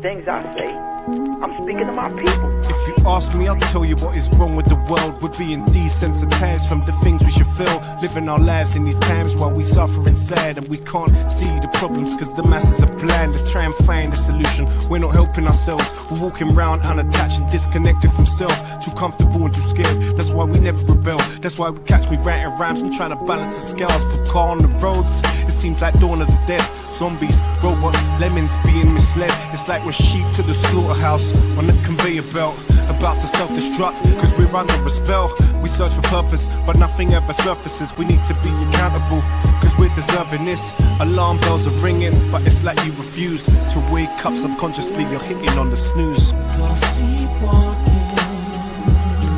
things I say, I'm speaking to my people. If you ask me, I'll tell you what is wrong with the world. We're being desensitized from the things we should feel. Living our lives in these times while we suffer inside, and we can't see the problems cause the masses are blind. Let's try and find a solution. We're not helping ourselves. We're walking around unattached and disconnected from self. Too comfortable and too scared. That's why we never rebel. That's why we catch me writing rhymes and trying to balance the scales. Put car on the roads. It seems like dawn of the dead. Zombies, robots, lemons being misled. It's like we're sheep to the slaughterhouse on the conveyor belt, about to self-destruct cause we're under a spell. We search for purpose but nothing ever surfaces. We need to be accountable cause we're deserving this. Alarm bells are ringing but it's like you refuse to wake up. Subconsciously you're hitting on the snooze.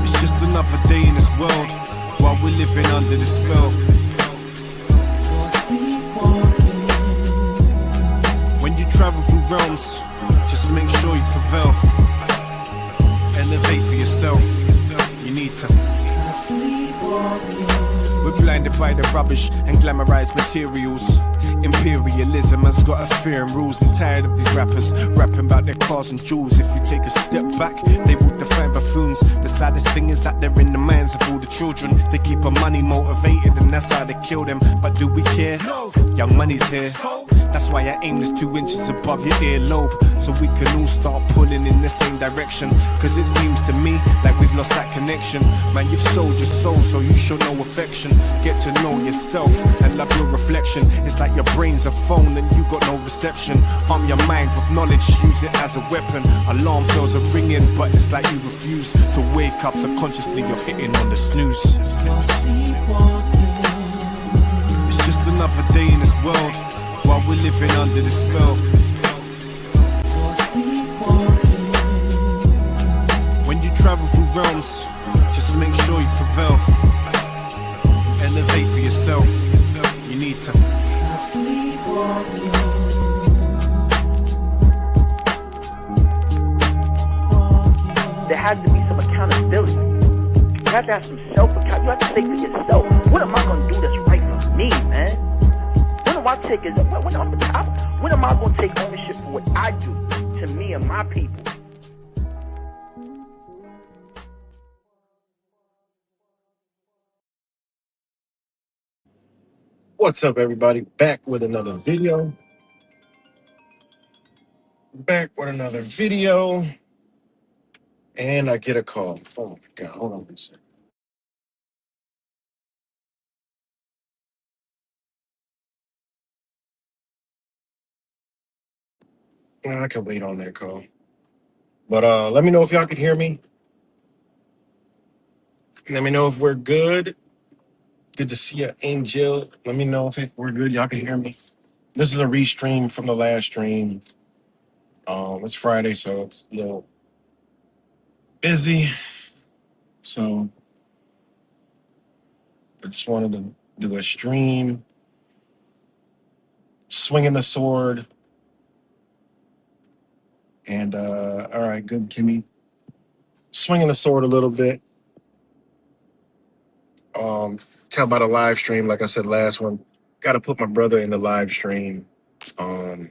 It's just another day in this world while we're living under the spell. When you travel through realms, just make sure you prevail. Elevate for yourself. You need to stop sleepwalking. We're blinded by the rubbish and glamorized materials. Imperialism has got us fearing rules. I'm tired of these rappers rapping about their cars and jewels. If you take a step back, they will define buffoons. The saddest thing is that they're in the minds of all the children. They keep our money motivated and that's how they kill them. But do we care? No. Young money's here. That's why I aim this 2 inches above your earlobe, so we can all start pulling in the same direction. Cause it seems to me like we've lost that connection. Man, you've sold your soul, so you show no affection. Get to know yourself and love your reflection. It's like your brain's a phone and you got no reception. Arm your mind with knowledge, use it as a weapon. Alarm bells are ringing, but it's like you refuse to wake up. Subconsciously you're hitting on the snooze. It's just another day in this world while we're living under the spell. When you travel through realms, just make sure you prevail. Elevate for yourself. You need to stop sleepwalking. There has to be some accountability. You have to have some self-accountability. You have to say to yourself, what am I going to do that's right for me, man? When am I going to take ownership for what I do to me and my people? What's up, everybody? Back with another video. And I get a call. Oh my God, hold on one second. I can wait on that call. But let me know if y'all can hear me. Let me know if we're good. Good to see you, Angel. Let me know if we're good. Y'all can hear me. This is a restream from the last stream. It's Friday, so it's a little busy. So I just wanted to do a stream. Swinging the sword. And all right, good, Kimmy. Swinging the sword a little bit. Tell about a live stream, like I said last one. Got to put my brother in the live stream. And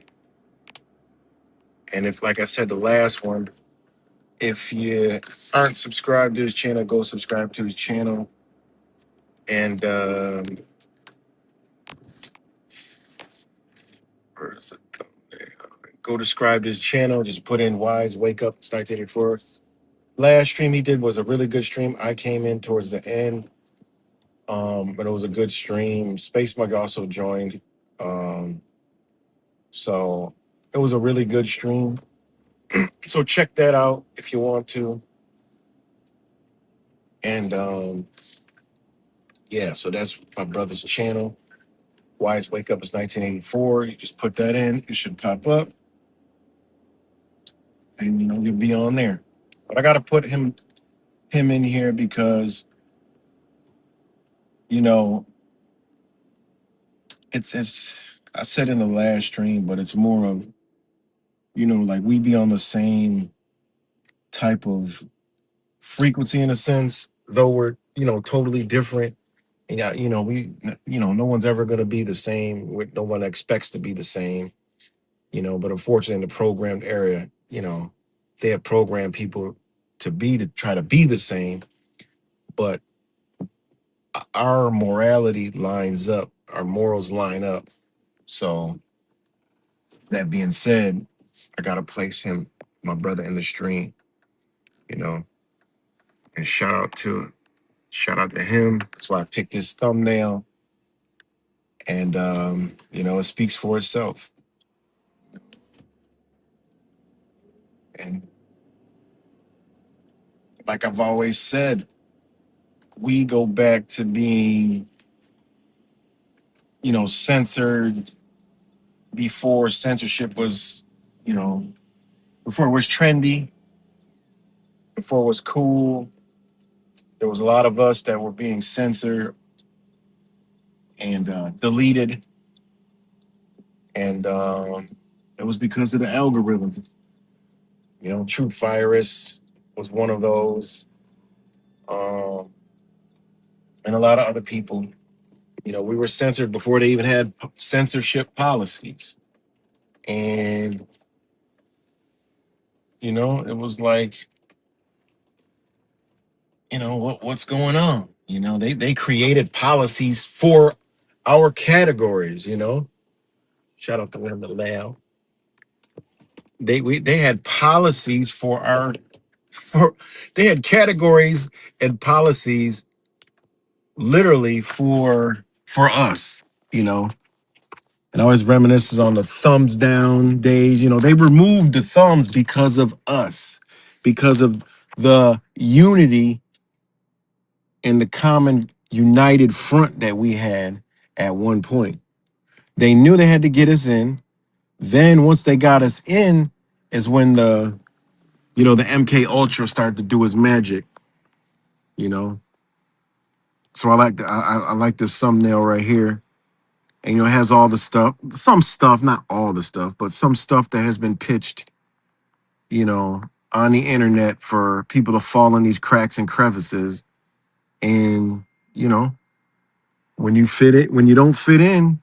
if, like I said, the last one, if you aren't subscribed to his channel, go subscribe to his channel. And where is it? Go subscribe to his channel. Just put in Wise Wake Up. It's 1984. Last stream he did was a really good stream. I came in towards the end. But it was a good stream. Space Mug also joined. So it was a really good stream. So check that out if you want to. And yeah, so that's my brother's channel. Wise Wake Up is 1984. You just put that in, it should pop up. And you'll be on there. But I gotta put him in here because it's I said in the last stream, but it's more of like we be on the same type of frequency in a sense, though we're totally different. And no one's ever going to be the same. No one expects to be the same. But unfortunately in the programmed area, you know, they have programmed people to try to be the same, but our morality lines up, our morals line up. So that being said, I gotta place him, my brother, in the stream, you know, and shout out to him. That's why I picked this thumbnail. And it speaks for itself. And like I've always said, we go back to being, censored before censorship was, you know, before it was trendy, before it was cool. There was a lot of us that were being censored and deleted. And it was because of the algorithm. Truth Virus was one of those. Um, and a lot of other people. We were censored before they even had censorship policies. And, it was like, what's going on? They created policies for our categories. Shout out to Linda Lau. They had policies for they had categories and policies literally for us, and I always reminisces on the thumbs down days. They removed the thumbs because of us, because of the unity and the common united front that we had at one point. They knew they had to get us in. Then once they got us in, is when the MK Ultra started to do his magic. You know, so I like this thumbnail right here. And it has all the stuff, some stuff, not all the stuff, but some stuff that has been pitched, on the internet for people to fall in these cracks and crevices. And, when you don't fit in,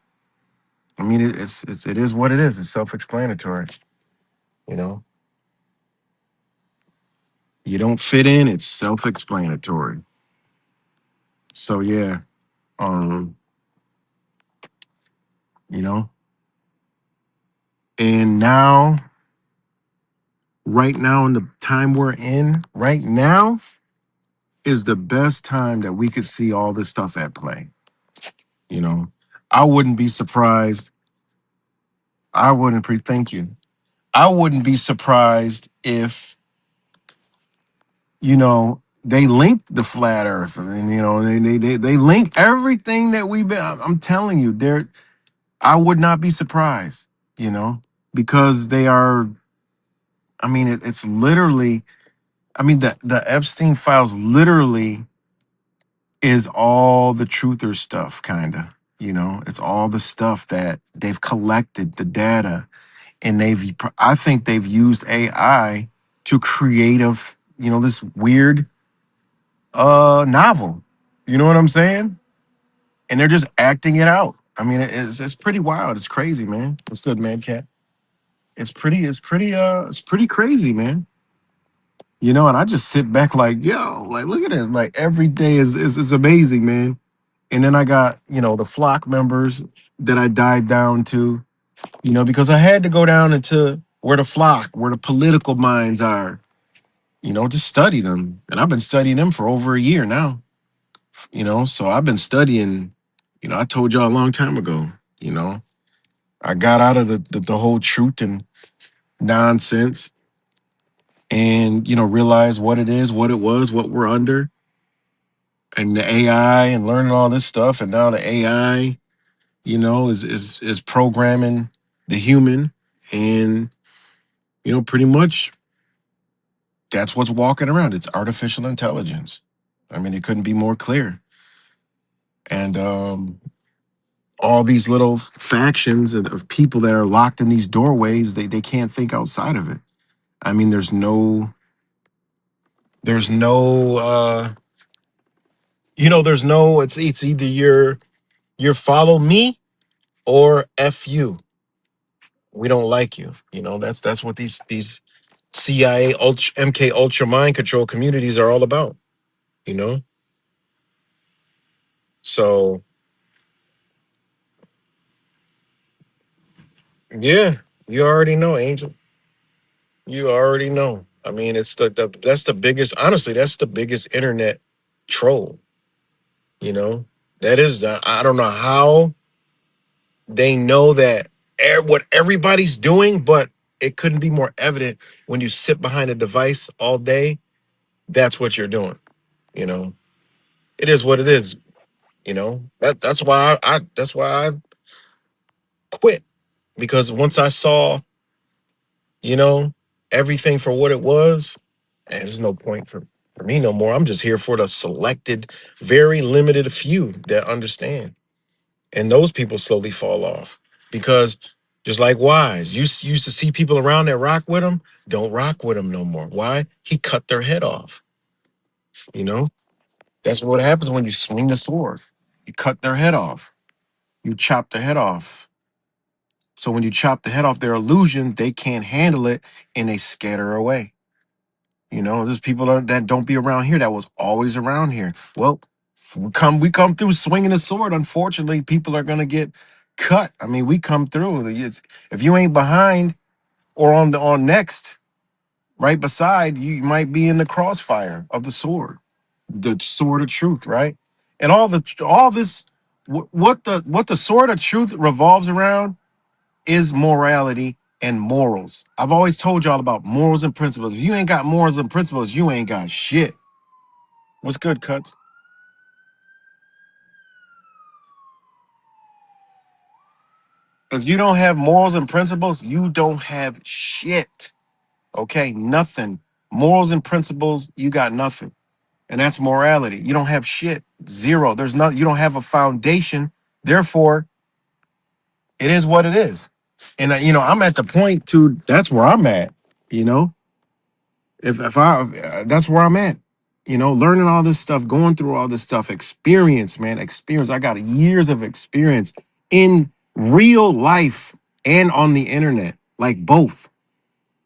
I mean, it is what it is. It's self-explanatory. You know, you don't fit in. It's self-explanatory. So yeah, um, you know, and now, right now, in the time we're in, right now is the best time that we could see all this stuff at play. You know, I wouldn't be surprised. I wouldn't thank you. I wouldn't be surprised if, they linked the flat earth and, they link everything that we've been. I'm telling you, I would not be surprised, because they are, I mean, it's literally, I mean, the Epstein files literally is all the truther stuff, kind of. It's all the stuff that they've collected, the data, and I think they've used AI to create this weird novel. You know what I'm saying? And they're just acting it out. I mean, it's pretty wild. It's crazy, man. What's good, man, cat? It's pretty crazy, man. And I just sit back like, yo, like, look at it. Like, every day is amazing, man. And then I got, the flock members that I dive down to, because I had to go down into where the political minds are, to study them. And I've been studying them for over a year now, so I've been studying, I told y'all a long time ago, I got out of the whole truth and nonsense and, realize what it is, what it was, what we're under, and the AI and learning all this stuff. And now the AI, is programming the human. And, pretty much that's what's walking around. It's artificial intelligence. I mean, it couldn't be more clear. And all these little factions of people that are locked in these doorways, they can't think outside of it. I mean, it's either you're follow me or F you. We don't like you. That's what these CIA, MK Ultra mind control communities are all about, you know? So, yeah, you already know, Angel. You already know. I mean, it's that's the biggest, honestly, that's the biggest internet troll, you know? That is, I don't know how they know that what everybody's doing, but it couldn't be more evident when you sit behind a device all day. That's what you're doing, you know? It is what it is, you know? That's why that's why I quit, because once I saw, you know, everything for what it was, and there's no point for me no more. I'm just here for the selected, very limited few that understand. And those people slowly fall off because just like Wise, you used to see people around that rock with him, don't rock with him no more. Why? He cut their head off. You know, that's what happens when you swing the sword. You cut their head off. You chop the head off. So when you chop the head off their illusion, they can't handle it and they scatter away. You know, there's people that don't be around here that was always around here. Well, we come through swinging the sword. Unfortunately, people are gonna get cut. I mean, we come through. If you ain't behind or on next, right beside, you might be in the crossfire of the sword of truth, right? And all this, what the sword of truth revolves around is morality and morals. I've always told y'all about morals and principles. If you ain't got morals and principles, you ain't got shit. What's good, Cuts? If you don't have morals and principles, you don't have shit. Okay, nothing. Morals and principles, you got nothing. And that's morality. You don't have shit. Zero. There's not, you don't have a foundation. Therefore, it is what it is. And I'm at the point to that's where I'm at, you know? If I that's where I'm at. Learning all this stuff, going through all this stuff, experience, man, experience. I got years of experience in real life and on the internet, like both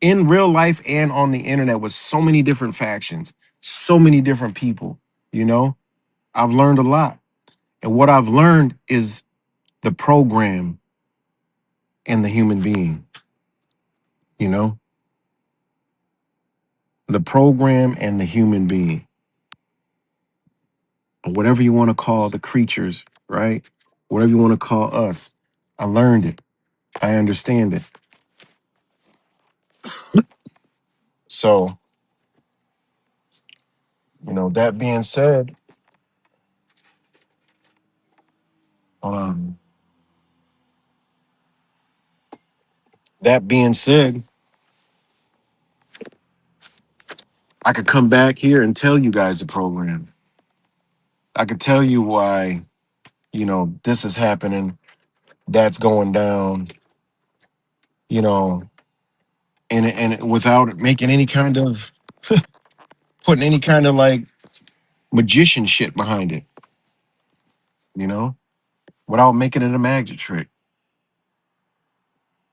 in real life and on the internet with so many different factions, so many different people. You know, I've learned a lot. And what I've learned is the program and the human being, you know, the program and the human being, or whatever you want to call the creatures, right? Whatever you want to call us. I learned it. I understand it. So, that being said, um, that being said, I could come back here and tell you guys the program. I could tell you why, this is happening, that's going down, you know, and without making any kind of putting any kind of like magician shit behind it, you know, without making it a magic trick.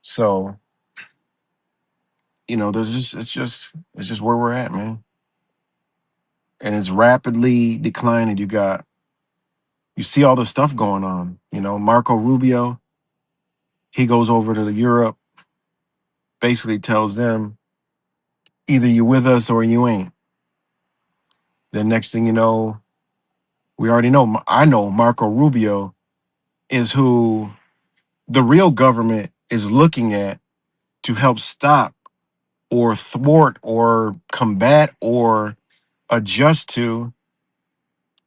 So, there's it's just where we're at, man. And it's rapidly declining. You see all the stuff going on. Marco Rubio, he goes over to Europe, basically tells them either you with us or you ain't. Then next thing you know, we already know. I know Marco Rubio is who the real government is looking at to help stop or thwart or combat or adjust to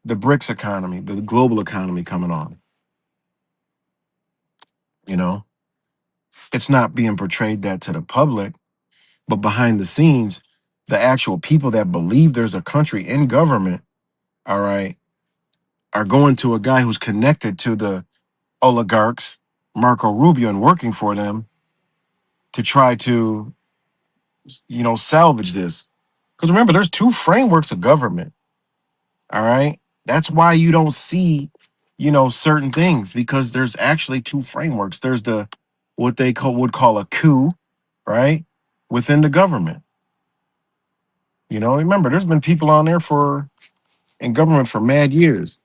the BRICS economy, the global economy coming on. You know, it's not being portrayed that to the public, but behind the scenes, the actual people that believe there's a country in government, all right, are going to a guy who's connected to the oligarchs, Marco Rubio, and working for them to try to, salvage this. Because remember, there's two frameworks of government. All right. That's why you don't see, certain things, because there's actually two frameworks. There's the what they would call a coup, right? Within the government. You know, remember, there's been people on there in government for mad years.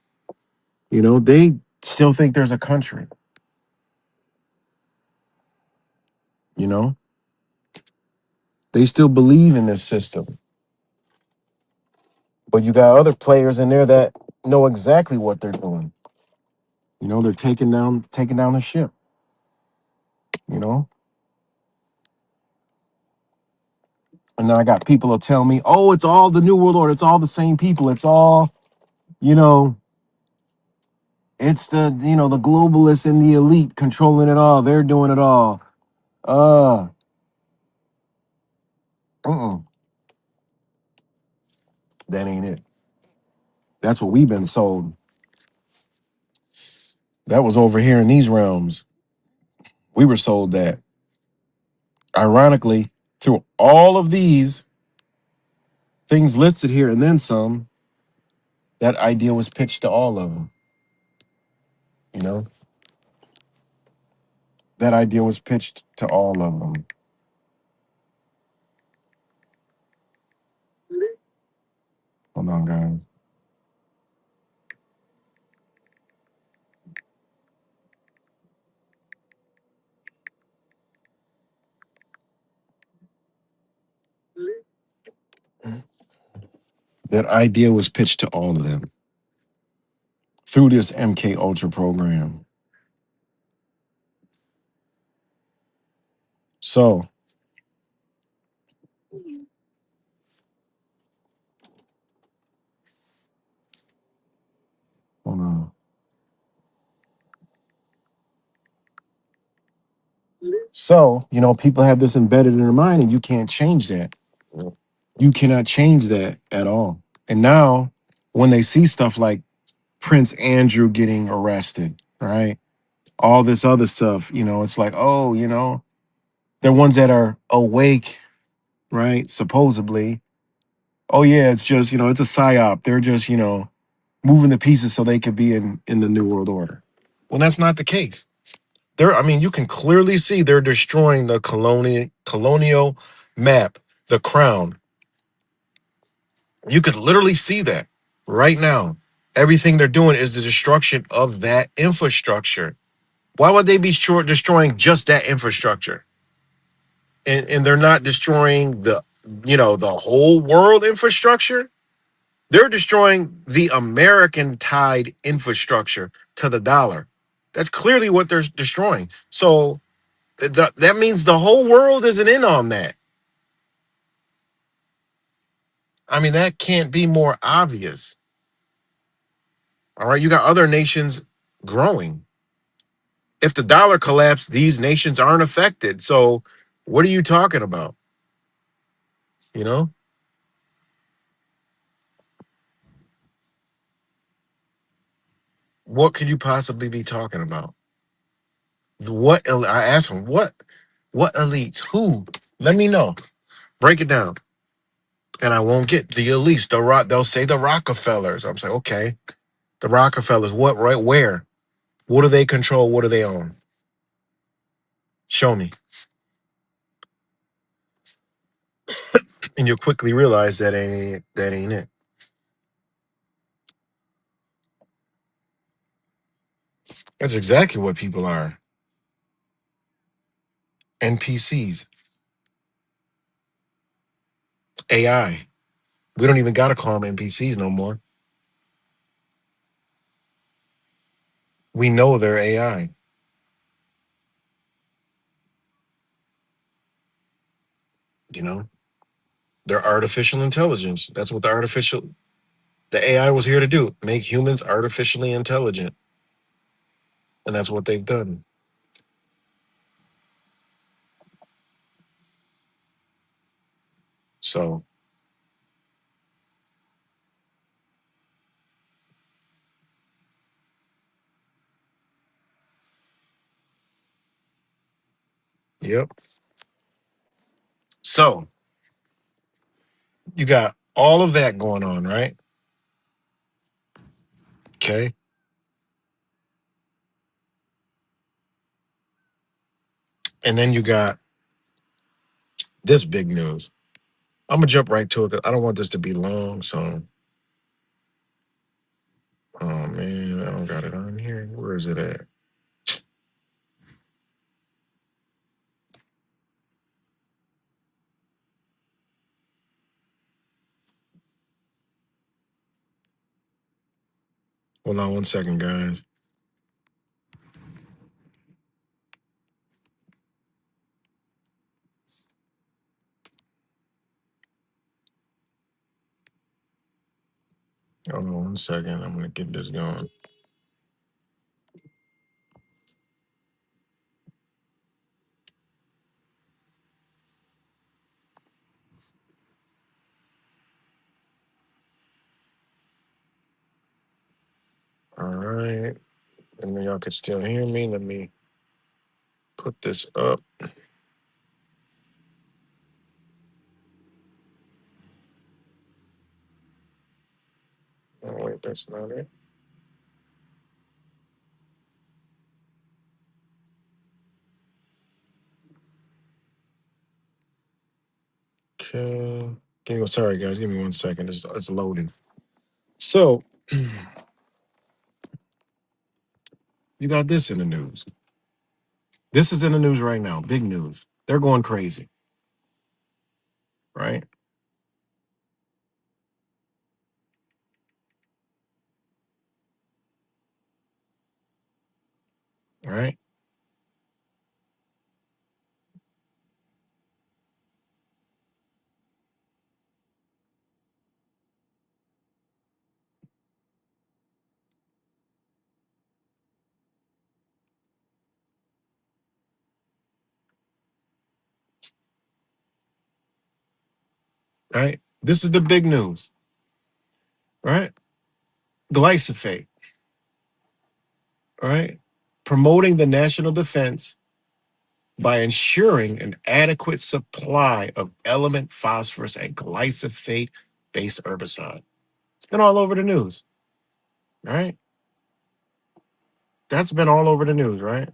You know, they still think there's a country. You know, they still believe in this system. But you got other players in there that know exactly what they're doing. You know, they're taking down the ship. You know, and then I got people who tell me, "Oh, it's all the New World Order. It's all the same people. It's all, you know, it's the globalists and the elite controlling it all. They're doing it all." Uh, uh-uh. That ain't it. That's what we've been sold. That was over here in these realms. We were sold that. Ironically, through all of these things listed here and then some, that idea was pitched to all of them. You know, that idea was pitched to all of them. Hold on, guys. That idea was pitched to all of them through this MK Ultra program. So, hold on. So, people have this embedded in their mind, and you can't change that. You cannot change that at all. And now, when they see stuff like Prince Andrew getting arrested, right? All this other stuff, it's like, oh, they're ones that are awake, right? Supposedly. Oh, yeah, it's just, it's a psyop. They're just, moving the pieces so they could be in the New World Order. Well, that's not the case. You can clearly see they're destroying the colonial map, the crown. You could literally see that right now. Everything they're doing is the destruction of that infrastructure. Why would they be destroying just that infrastructure? And they're not destroying the whole world infrastructure. They're destroying the American tied infrastructure to the dollar. That's clearly what they're destroying. So that means the whole world isn't in on that. That can't be more obvious. All right, you got other nations growing. If the dollar collapsed, these nations aren't affected. So what are you talking about? You know? What could you possibly be talking about? I asked him, what elites? Who? Let me know. Break it down. And I won't get the elites. They'll say the Rockefellers. I'm saying, okay. The Rockefellers, what, right, where? What do they control? What do they own? Show me. And you'll quickly realize that ain't it. That's exactly what people are. NPCs. AI. We don't even gotta call them NPCs no more. We know they're AI. You know? They're artificial intelligence. That's what the AI was here to do. Make humans artificially intelligent. And that's what they've done. So, yep. So you got all of that going on, right? Okay. And then you got this big news. I'm gonna jump right to it 'cause I don't want this to be long. So, oh man, I don't got it on here. Where is it at? Hold on 1 second, guys. Hold on 1 second. I'm gonna get this going. All right. And then y'all can still hear me. Let me put this up. Oh, wait, that's not it. Okay. Sorry, guys. Give me 1 second. It's loading. So, you got this in the news. This is in the news right now. Big news. They're going crazy, right? Right? Right? This is the big news, right? Glyphosate, right? Promoting the national defense by ensuring an adequate supply of element phosphorus and glyphosate based herbicide. It's been all over the news, right? That's been all over the news, right?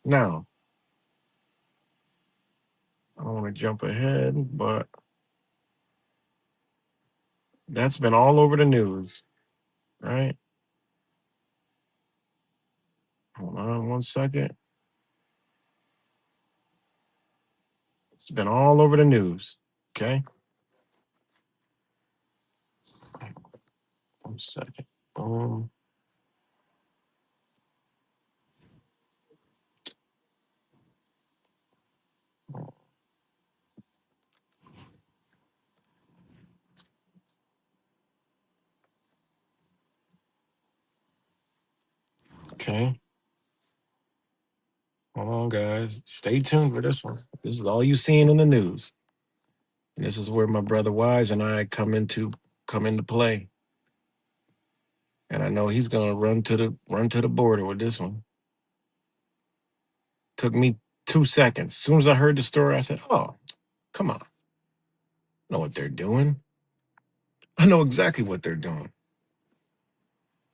Now, I don't want to jump ahead, but that's been all over the news, right? Hold on 1 second. It's been all over the news, okay? 1 second. Um, okay. Hold on, guys. Stay tuned for this one. This is all you seeing in the news. And this is where my brother Wise and I come into play. And I know he's gonna run to the border with this one. Took me 2 seconds. As soon as I heard the story, I said, "Oh, come on. I know what they're doing. I know exactly what they're doing."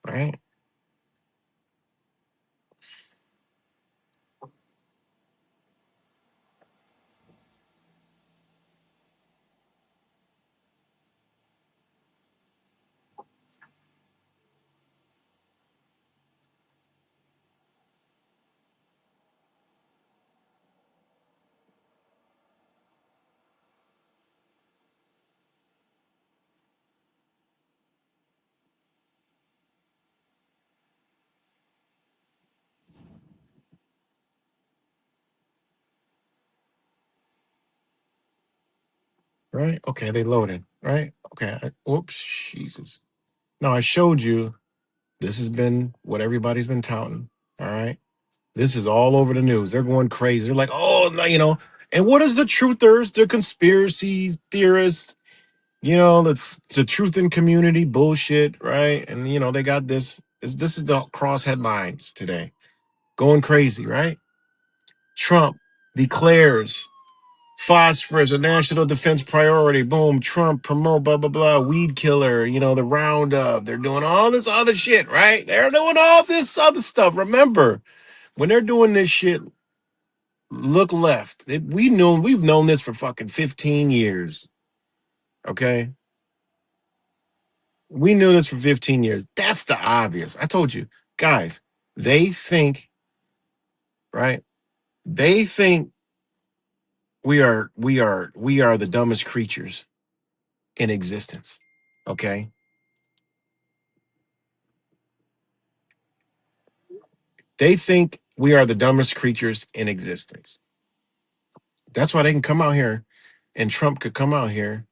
Right? Right? Okay, they loaded. Right? Okay. Whoops, Jesus. Now I showed you this has been what everybody's been touting. All right. This is all over the news. They're going crazy. They're like, oh, no, And what is the truthers? They're conspiracy theorists. The truth in community bullshit, right? And they got this is the cross headlines today. Going crazy, right? Trump declares phosphorus a national defense priority. Boom, Trump promote blah blah blah, weed killer, the roundup. They're doing all this other shit, right? They're doing all this other stuff. Remember, when they're doing this shit, look left. We've known this for fucking 15 years. Okay? We knew this for 15 years. That's the obvious. I told you, guys, they think, right? They think we are the dumbest creatures in existence. Okay? They think we are the dumbest creatures in existence. That's why they can come out here and Trump could come out here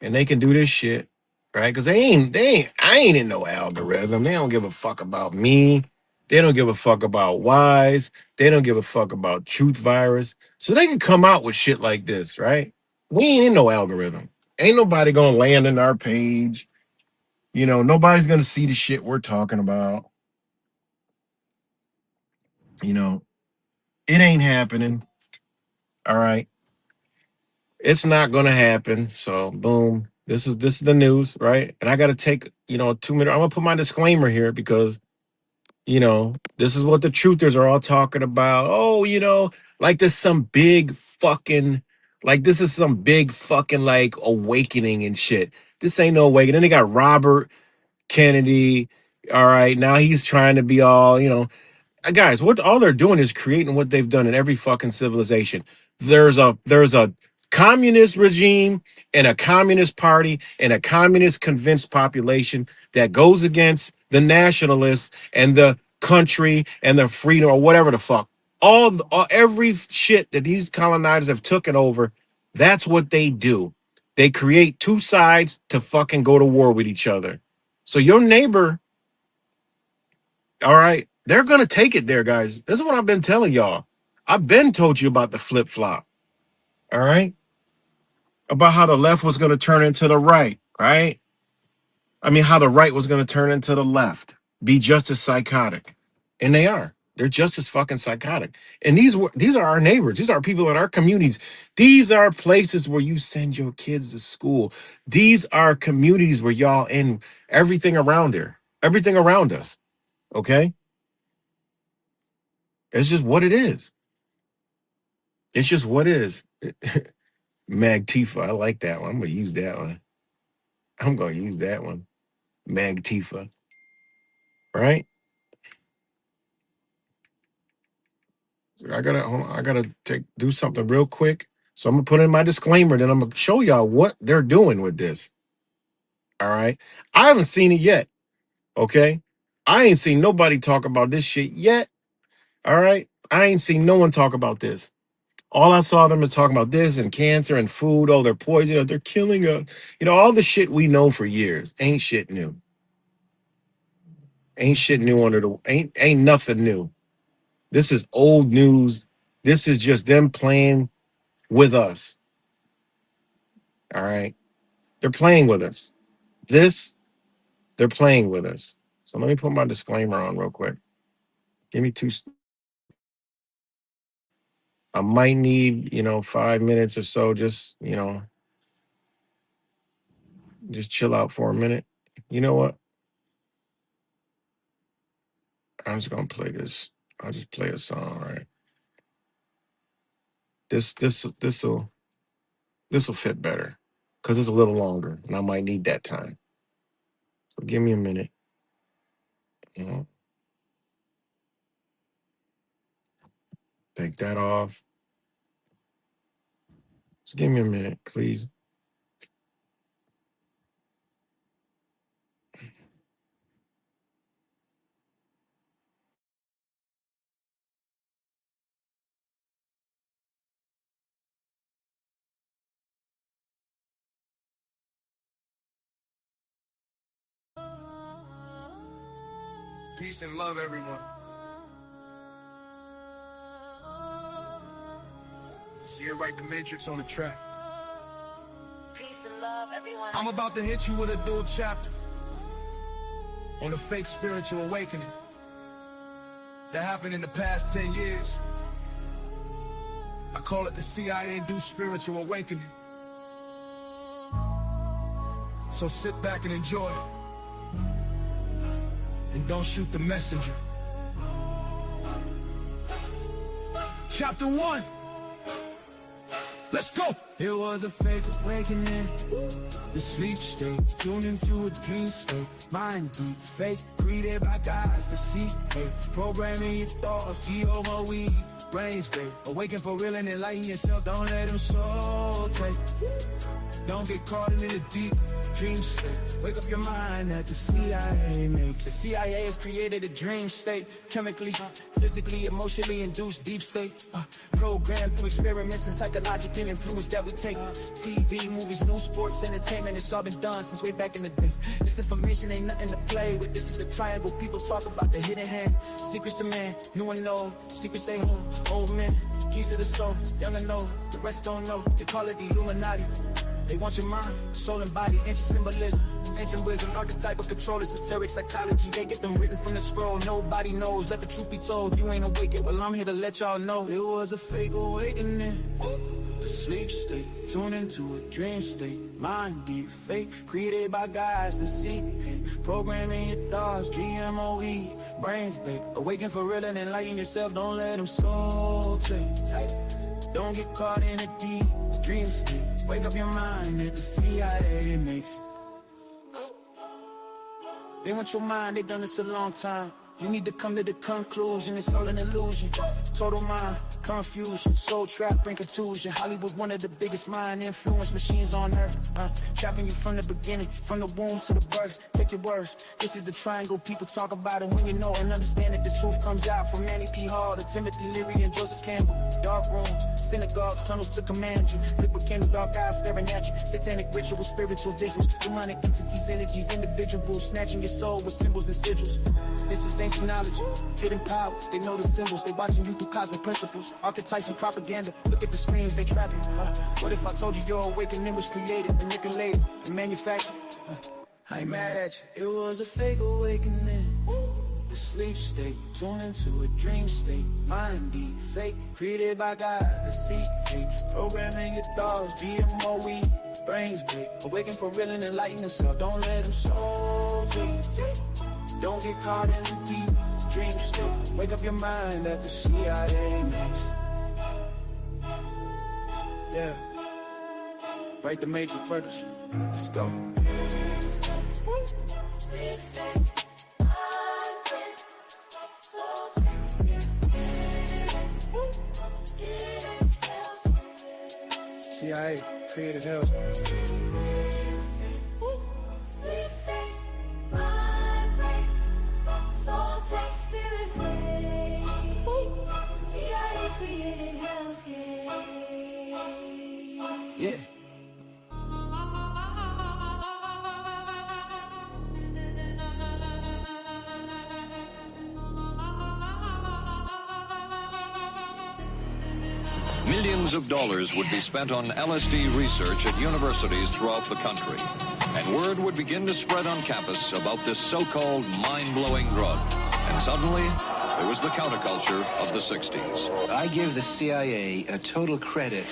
and they can do this shit, right? Because I ain't in no algorithm. They don't give a fuck about me. They don't give a fuck about Wise. They don't give a fuck about Truth Virus. So they can come out with shit like this, right? We ain't in no algorithm. Ain't nobody gonna land in our page. Nobody's gonna see the shit we're talking about. It ain't happening. All right. It's not gonna happen. So boom. This is the news, right? And I gotta take, 2 minutes. I'm gonna put my disclaimer here because this is what the truthers are all talking about. Oh, like this some big fucking like this is some big fucking like awakening and shit. This ain't no awakening. Then they got Robert Kennedy. All right, now he's trying to be all, guys, what all they're doing is creating what they've done in every fucking civilization. There's a communist regime and a communist party and a communist convinced population that goes against the nationalists and the country and the freedom or whatever the fuck. Every shit that these colonizers have taken over, that's what they do. They create two sides to fucking go to war with each other. So your neighbor, all right, they're gonna take it there, guys. This is what I've been telling y'all. I've been told you about the flip flop. All right, about how the left was gonna turn into the right, right? I mean, how the right was gonna turn into the left, be just as psychotic, and they are. They're just as fucking psychotic. And these are our neighbors. These are people in our communities. These are places where you send your kids to school. These are communities where y'all in everything around there, everything around us. Okay. It's just what it is. It's just what it is. Mag Tifa. I like that one. I'm gonna use that one. Mag Tifa. Right? I gotta do something real quick. So I'm gonna put in my disclaimer, then I'm gonna show y'all what they're doing with this. All right. I haven't seen it yet. Okay. I ain't seen nobody talk about this shit yet. All right. I ain't seen no one talk about this. All I saw them is talking about this and cancer and food. Oh, they're poisoning. They're killing us. All the shit we know for years. Ain't shit new. Ain't shit new ain't nothing new. This is old news. This is just them playing with us. All right. They're playing with us. They're playing with us. So let me put my disclaimer on real quick. Give me two. I might need, 5 minutes or so. Just chill out for a minute. You know what? I'm just gonna play this. I'll just play a song, right? This'll fit better because it's a little longer, and I might need that time. So give me a minute. Take that off. Just give me a minute, please. Peace and love, everyone. See it right, the Matrix on the track. Peace and love, everyone. I'm about to hit you with a dual chapter on the fake spiritual awakening that happened in the past 10 years. I call it the CIA-induced spiritual awakening. So sit back and enjoy it. And don't shoot the messenger. Chapter 1. Let's go! It was a fake awakening, the sleep state, tuned into a dream state, mind deep, fake, created by guys to see, hey, programming your thoughts, G-O-M-O-E, brains babe, awaken for real and enlighten yourself, don't let them soul take, don't get caught in the deep dream state, wake up your mind that the CIA makes. The CIA has created a dream state, chemically, physically, emotionally induced deep state, programmed through experiments and psychological influence that we take. TV, movies, news, sports, entertainment, it's all been done since way back in the day. This information ain't nothing to play with. This is the triangle people talk about, the hidden hand. Secrets to man, new and old. Secrets stay home, old men. Keys to the soul, young and old. The rest don't know, they call it the Illuminati. They want your mind, soul and body, ancient symbolism, ancient wisdom, archetype of control, esoteric psychology. They get them written from the scroll, nobody knows, let the truth be told. You ain't awake yet, well I'm here to let y'all know. It was a fake awakening, the sleep state, tuned into a dream state, mind deep, fake, created by guys to see, programming your thoughts, GMOE, brains babe, awaken for real and enlighten yourself, don't let them soul take. Don't get caught in a deep dream state. Wake up your mind that the CIA makes. They want your mind, they done this a long time. You need to come to the conclusion, it's all an illusion. Total mind, confusion, soul trap, brain contusion. Hollywood, one of the biggest mind influence machines on earth. Trapping you from the beginning, from the womb to the birth. Take your worth, this is the triangle people talk about. And when you know and understand it, the truth comes out. From Manny P. Hall to Timothy Leary and Joseph Campbell. Dark rooms, synagogues, tunnels to command you. Liquid candle, dark eyes staring at you. Satanic rituals, spiritual visuals. Demonic entities, energies, individuals. Snatching your soul with symbols and sigils. This is ancient knowledge, hidden powers. They know the symbols, they watching you through cosmic principles. Archetypes and propaganda, look at the screens, they trap you. What if I told you your awakening was created, manipulated, and manufactured? I ain't mad at you. It was a fake awakening, the sleep state, tuned into a dream state, mind deep, fake, created by guys that see hate, programming your thoughts, GMOE, brains big, awaken for real and enlighten yourself, don't let them soul take. Don't get caught in the deep dream state. Wake up your mind that the CIA makes. Yeah. Write the major production. Let's go. CIA created hell. Yeah. Millions of dollars would be spent on LSD research at universities throughout the country. And word would begin to spread on campus about this so-called mind-blowing drug. And suddenly, there was the counterculture of the 60s. I give the CIA a total credit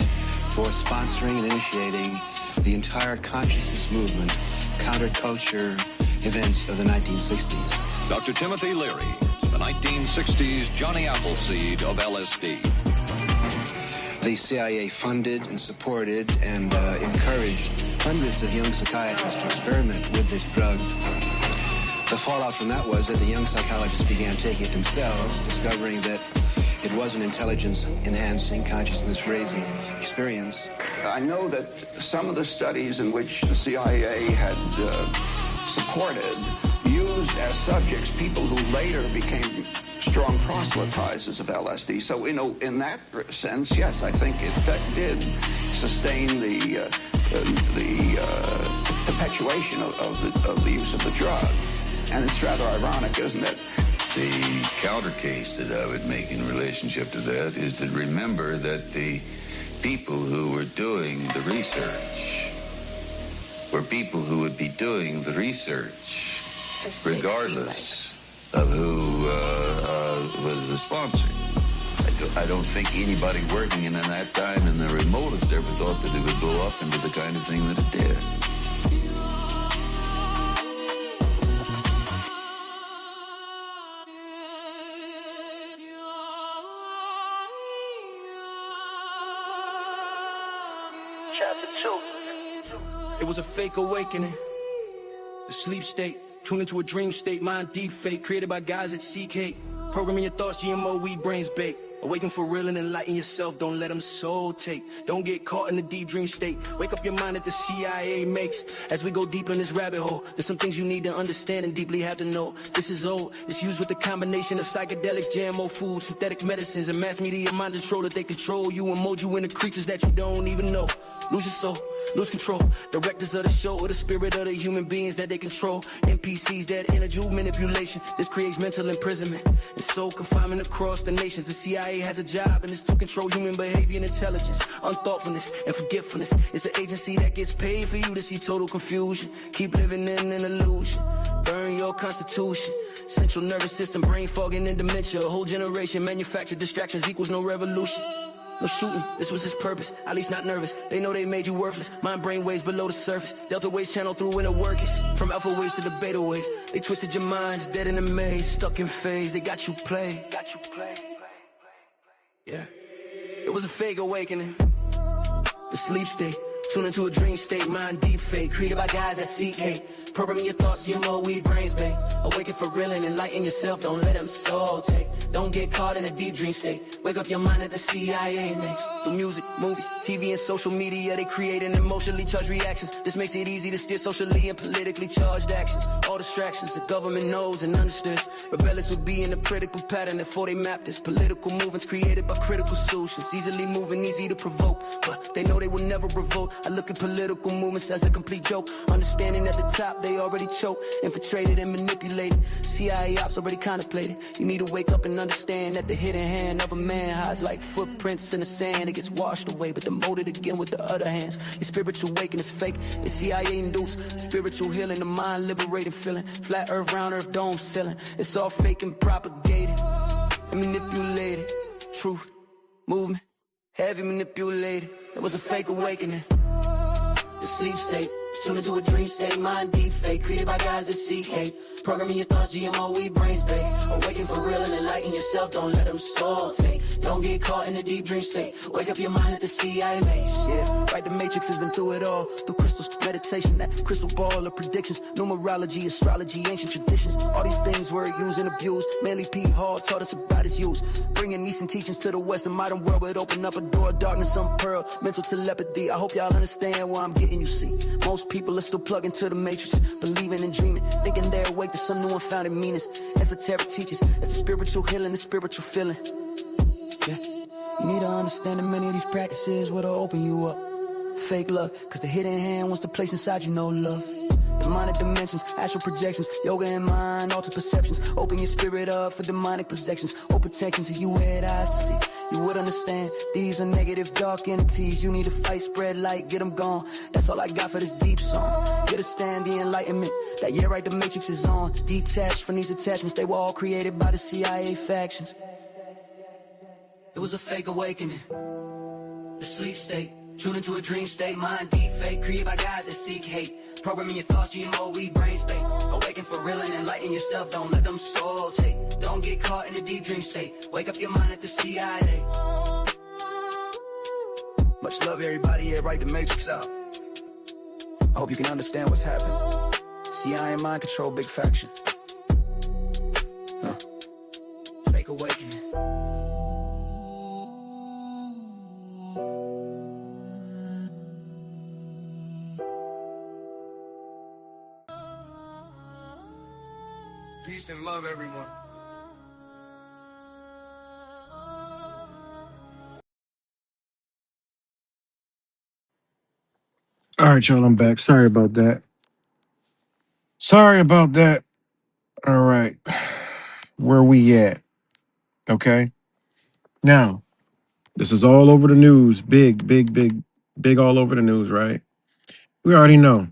for sponsoring and initiating the entire consciousness movement, counterculture events of the 1960s. Dr. Timothy Leary, the 1960s Johnny Appleseed of LSD. The CIA funded and supported and encouraged hundreds of young psychiatrists to experiment with this drug. The fallout from that was that the young psychologists began taking it themselves, discovering that it was an intelligence-enhancing, consciousness-raising experience. I know that some of the studies in which the CIA had supported used as subjects people who later became strong proselytizers of LSD. So, in that sense, yes, I think it did sustain the perpetuation of the use of the drug. And it's rather ironic, isn't it? The counter case that I would make in relationship to that is to remember that the people who were doing the research were people who would be doing the research regardless of who was the sponsor. I don't think anybody working in that time in the remotest ever thought that it would blow up into the kind of thing that it did. It was a fake awakening. The sleep state, tuned into a dream state, mind deep fake, created by guys at CK. Programming your thoughts, GMO, weed, brains bake. Awaken for real and enlighten yourself, don't let them soul take. Don't get caught in the deep dream state. Wake up your mind that the CIA makes. As we go deep in this rabbit hole, there's some things you need to understand and deeply have to know. This is old, it's used with a combination of psychedelics, GMO food, synthetic medicines, and mass media mind control that they control you and mold you into creatures that you don't even know. Lose your soul, lose control. Directors of the show or the spirit of the human beings that they control. NPCs, that energy manipulation. This creates mental imprisonment and soul confinement across the nations. The CIA has a job and it's to control human behavior and intelligence. Unthoughtfulness and forgetfulness. It's an agency that gets paid for you to see total confusion. Keep living in an illusion. Burn your constitution. Central nervous system, brain fogging and dementia. A whole generation manufactured distractions equals no revolution. No shooting, this was his purpose, at least not nervous. They know they made you worthless. Mind brain waves below the surface. Delta waves channel through inner workings. From alpha waves to the beta waves. They twisted your minds, dead in a maze. Stuck in phase, they got you play. Yeah. It was a fake awakening. The sleep state, tune into a dream state. Mind deep fake, created by guys at CK. Programming your thoughts, you know weed, brains bake. Awaken for real and enlighten yourself, don't let them soul take. Don't get caught in a deep dream state. Wake up your mind that the CIA makes. Through music, movies, TV, and social media, they create an emotionally charged reactions. This makes it easy to steer socially and politically charged actions. All distractions, the government knows and understands. Rebellious would be in a predictable pattern before they map this. Political movements created by critical solutions. Easily moving, easy to provoke, but they know they will never revolt. I look at political movements as a complete joke. Understanding at the top, they already choked, infiltrated and manipulated. CIA ops already contemplated. You need to wake up and understand that the hidden hand of a man hides like footprints in the sand. It gets washed away, but demoted again with the other hands. Your spiritual waking is fake. It's CIA induced. Spiritual healing, the mind liberating feeling. Flat earth, round earth, dome ceiling. It's all fake and propagated and manipulated. Truth, movement, heavy manipulated. It was a fake awakening. The sleep state, tune into a dream state, mind deep fake, created by guys at CK. Programming your thoughts, GMO, we brains bake. Awaken for real and enlighten yourself, don't let them soul take. Don't get caught in a deep dream state. Wake up your mind at the CIA makes. Yeah, right, the Matrix has been through it all. Through crystals, meditation, that crystal ball of predictions. Numerology, astrology, ancient traditions. All these things were used and abused. Manly P. Hall taught us about its use. Bringing Eastern teachings to the Western modern world would open up a door of darkness, unpearled. Mental telepathy, I hope y'all understand where I'm getting, you see. Most people are still plugged into the Matrix, believing and dreaming, thinking they're awake to some new unfounded meanings. Esoteric teachers, it's the spiritual healing, the spiritual feeling. Yeah. You need to understand that many of these practices will open you up. Fake love, cause the hidden hand wants to place inside you no love. Demonic dimensions, astral projections, yoga and mind, altered perceptions. Open your spirit up for demonic possessions. Open tensions so you had eyes to see. You would understand, these are negative dark entities. You need to fight, spread light, get them gone. That's all I got for this deep song. Understand the enlightenment, that yeah right, the Matrix is on. Detached from these attachments, they were all created by the CIA factions. It was a fake awakening, the sleep state. Tune into a dream state, mind deep fake, created by guys that seek hate. Programming your thoughts, GMO, we brain state. Awaken for real and enlighten yourself, don't let them soul take. Don't get caught in a deep dream state. Wake up your mind at the CIA. Much love everybody, yeah, right, the Matrix out. I hope you can understand what's happening. CIA mind control, big faction. Fake awakening. Peace and love, everyone. All right, y'all, I'm back. Sorry about that. All right. Where we at? Okay. Now, this is all over the news. Big all over the news, right? We already know.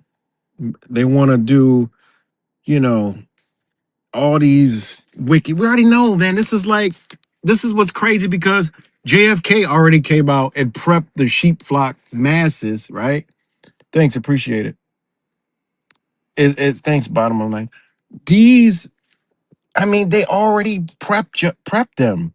They want to do, all these wiki. We already know, man. This is what's crazy because JFK already came out and prepped the sheep flock masses, right? Thanks, appreciate it. It's thanks, bottom line. They already prepped them.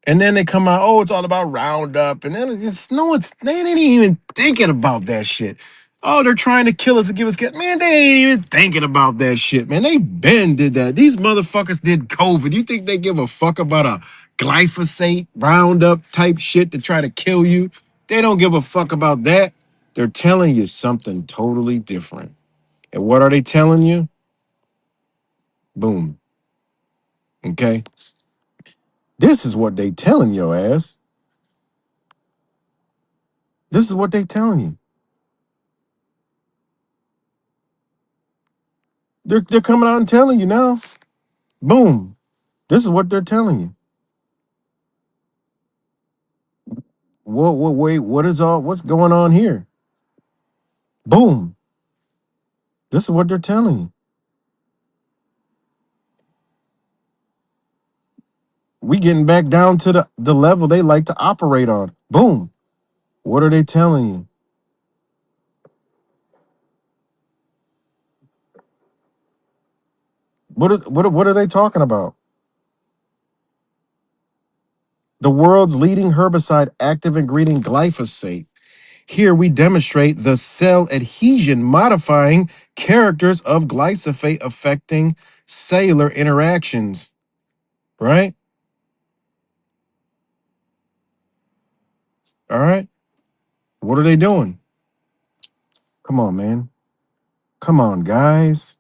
And then they come out, oh, it's all about Roundup. And then it's they ain't even thinking about that shit. Oh, they're trying to kill us and give us man, they ain't even thinking about that shit, man. They been did that. These motherfuckers did COVID. You think they give a fuck about a glyphosate Roundup type shit to try to kill you? They don't give a fuck about that. They're telling you something totally different. And what are they telling you? Boom. Okay. This is what they telling your ass. This is what they telling you. They're coming out and telling you now. Boom. This is what they're telling you. Wait, what's going on here? Boom. This is what they're telling you. We getting back down to the level they like to operate on. Boom. What are they telling you? What are they talking about? The world's leading herbicide active ingredient glyphosate. Here we demonstrate the cell adhesion modifying characters of glyphosate affecting cellular interactions, right? All right. What are they doing? Come on, man. Come on, guys.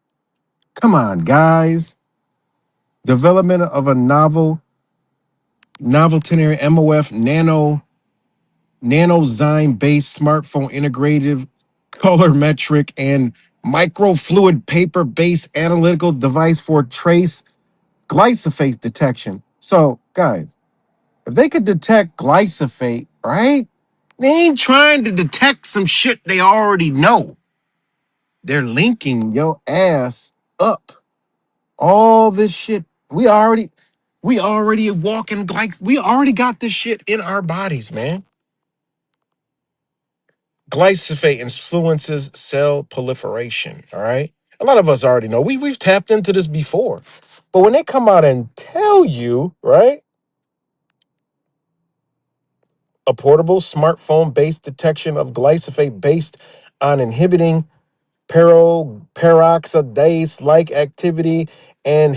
Come on, guys. Development of a novelty MOF nanozyme based smartphone integrative colorimetric and microfluid paper based analytical device for trace glyphosate detection. So, guys, if they could detect glyphosate, right? They ain't trying to detect some shit they already know. They're linking your ass up. All this shit. We already walking like we already got this shit in our bodies, man. Glyphosate influences cell proliferation. All right. A lot of us already know. We've tapped into this before. But when they come out and tell you, right? A portable smartphone-based detection of glyphosate based on inhibiting peroxidase-like activity and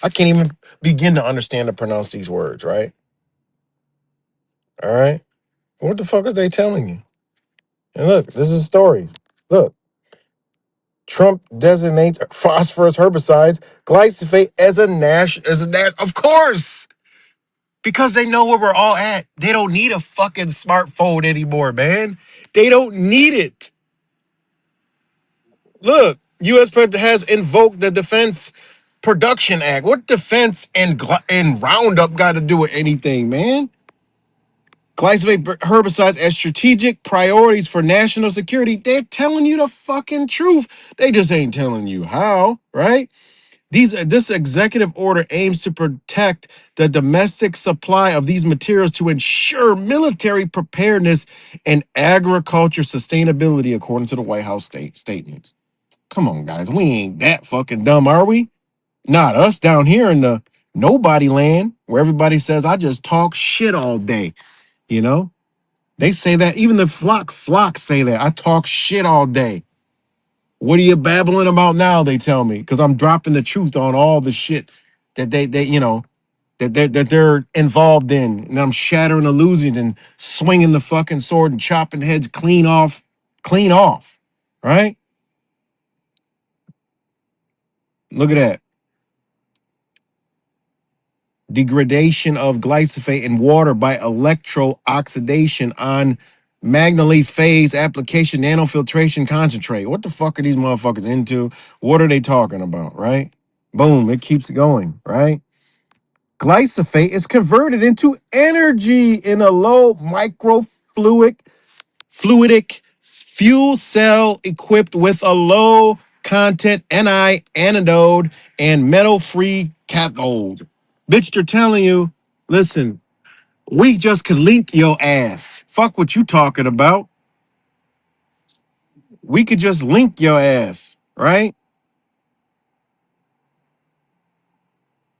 I can't even begin to understand to pronounce these words, right? All right. What the fuck is they telling you? And look, this is stories. Look, Trump designates phosphorus herbicides, glyphosate as of course, because they know where we're all at. They don't need a fucking smartphone anymore, man. They don't need it. Look, U.S. president has invoked the Defense Production Act. What defense and Roundup got to do with anything, man? Glyphosate herbicides as strategic priorities for national security. They're telling you the fucking truth. They just ain't telling you how, right? This executive order aims to protect the domestic supply of these materials to ensure military preparedness and agriculture sustainability, according to the White House statements. Come on, guys. We ain't that fucking dumb, are we? Not us down here in the nobody land where everybody says, I just talk shit all day. You know, they say that. Even the flocks say that. I talk shit all day. What are you babbling about now? They tell me, because I'm dropping the truth on all the shit that they're involved in. And I'm shattering illusions and swinging the fucking sword and chopping heads clean off. Right? Look at that. Degradation of glyphosate in water by electrooxidation on magnetite phase application nanofiltration concentrate. What the fuck are these motherfuckers into? What are they talking about, right? Boom, it keeps going, right? Glyphosate is converted into energy in a low fluidic fuel cell equipped with a low content Ni anode and metal free cathode. Bitch, they're telling you, listen, we just could link your ass. Fuck what you talking about. We could just link your ass, right?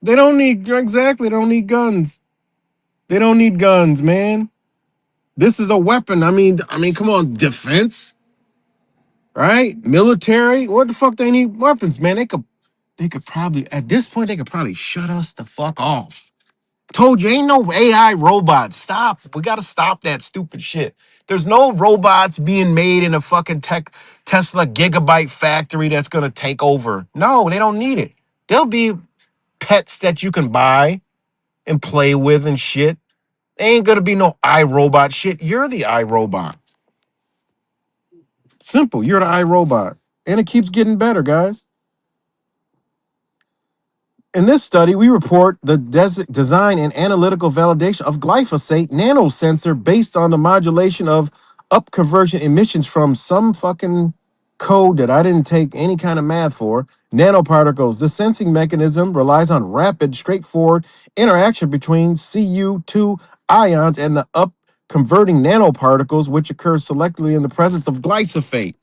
They don't need guns. They don't need guns, man. This is a weapon. I mean, come on, defense, right? Military. What the fuck they need weapons, man? They could probably at this point they could probably shut us the fuck off. Told you, ain't no AI robots. Stop. We got to stop that stupid shit. There's no robots being made in a fucking Tesla gigabyte factory that's going to take over. No, they don't need it. There'll be pets that you can buy and play with and shit. Ain't going to be no iRobot shit. You're the iRobot. Simple. You're the iRobot. And it keeps getting better, guys. In this study, we report the design and analytical validation of glyphosate nanosensor based on the modulation of upconversion emissions from some fucking code that I didn't take any kind of math for. Nanoparticles. The sensing mechanism relies on rapid, straightforward interaction between Cu2 ions and the upconverting nanoparticles, which occurs selectively in the presence of glyphosate.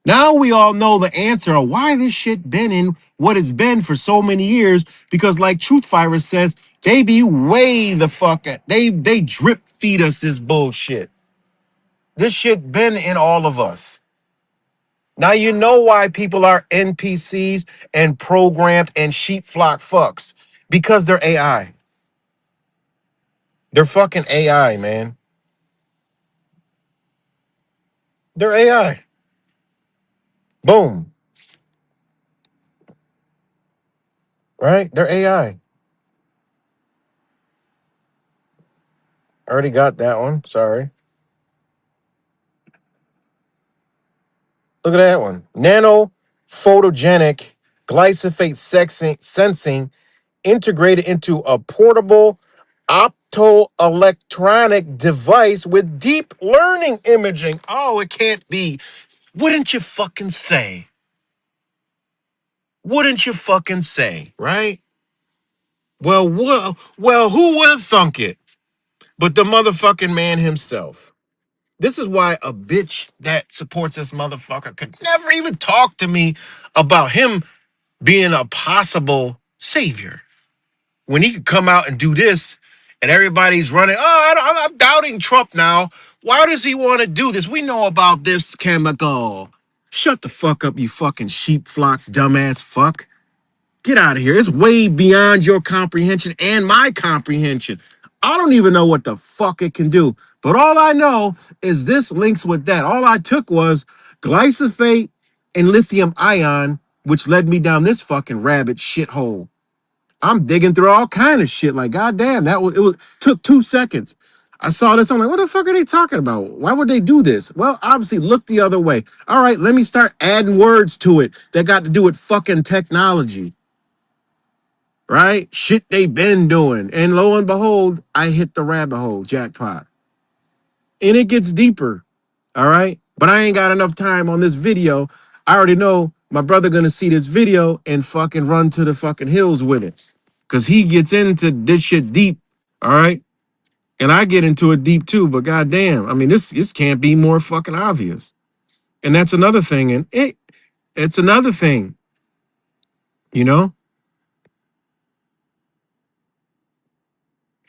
Now we all know the answer of why this shit been in what it's been for so many years. Because like Truth Virus says, they be way the fuck at. They drip feed us this bullshit. This shit been in all of us. Now you know why people are NPCs and programmed and sheep flock fucks. Because they're AI. They're fucking AI, man. They're AI. Boom. Right? They're AI. Already got that one. Sorry. Look at that one. Nano photogenic glyphosate sensing integrated into a portable optoelectronic device with deep learning imaging. Oh, it can't be. Wouldn't you fucking say? Wouldn't you fucking say, right? Well, who would have thunk it? But the motherfucking man himself. This is why a bitch that supports this motherfucker could never even talk to me about him being a possible savior. When he could come out and do this and everybody's running, I'm doubting Trump now. Why does he want to do this? We know about this chemical. Shut the fuck up, you fucking sheep flock, dumbass fuck. Get out of here. It's way beyond your comprehension and my comprehension. I don't even know what the fuck it can do. But all I know is this links with that. All I took was glyphosate and lithium ion, which led me down this fucking rabbit shithole. I'm digging through all kind of shit. Like, goddamn, took 2 seconds. I saw this. I'm like, what the fuck are they talking about? Why would they do this? Well, obviously, look the other way. All right, let me start adding words to it that got to do with fucking technology. Right? Shit they been doing. And lo and behold, I hit the rabbit hole, jackpot. And it gets deeper. All right? But I ain't got enough time on this video. I already know my brother gonna see this video and fucking run to the fucking hills with it. Cause he gets into this shit deep. All right? And I get into it deep too, but goddamn, I mean, this can't be more fucking obvious. And that's another thing. And it's another thing, you know?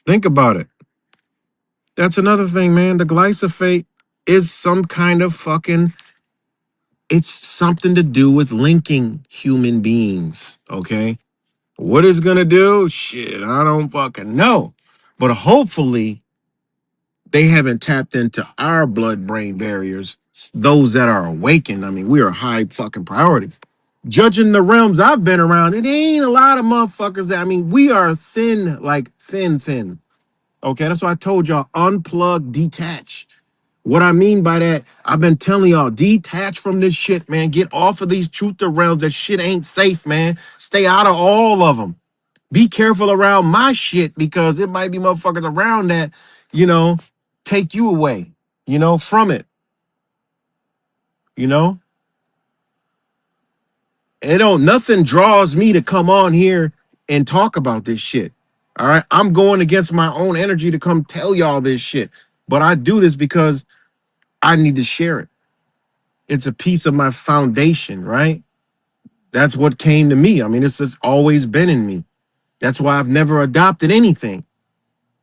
Think about it. That's another thing, man. The glyphosate is some kind of fucking, it's something to do with linking human beings, okay? What it's gonna do? Shit, I don't fucking know. But hopefully they haven't tapped into our blood-brain barriers, those that are awakened. I mean, we are high fucking priority. Judging the realms I've been around, it ain't a lot of motherfuckers that, I mean, we are thin, like thin. Okay, that's why I told y'all, unplug, detach. What I mean by that, I've been telling y'all, detach from this shit, man. Get off of these truth realms. That shit ain't safe, man. Stay out of all of them. Be careful around my shit because it might be motherfuckers around that, you know, take you away, you know, from it. You know? Nothing draws me to come on here and talk about this shit. All right. I'm going against my own energy to come tell y'all this shit. But I do this because I need to share it. It's a piece of my foundation, right? That's what came to me. I mean, it's just always been in me. That's why I've never adopted anything.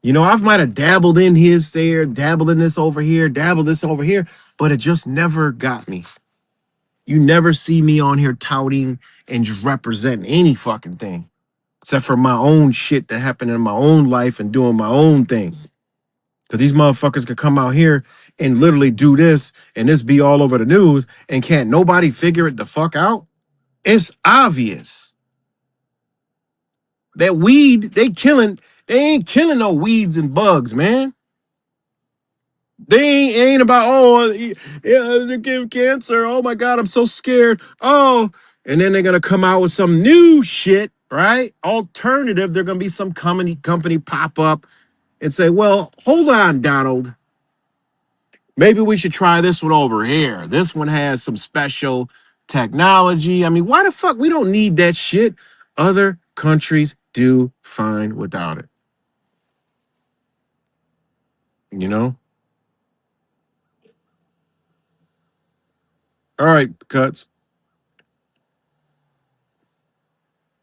You know, I might have dabbled in his there, dabbled in this over here, dabbled this over here, but it just never got me. You never see me on here touting and just representing any fucking thing, except for my own shit that happened in my own life and doing my own thing. Because these motherfuckers could come out here and literally do this and this be all over the news and can't nobody figure it the fuck out. It's obvious that weed, they ain't killing no weeds and bugs, man. They ain't about, oh, yeah, they give cancer. Oh my God, I'm so scared. Oh, and then they're gonna come out with some new shit, right? Alternative. They're gonna be some company pop up and say, well, hold on, Donald. Maybe we should try this one over here. This one has some special technology. I mean, why the fuck we don't need that shit? Other countries do fine without it. You know? All right, Cuts.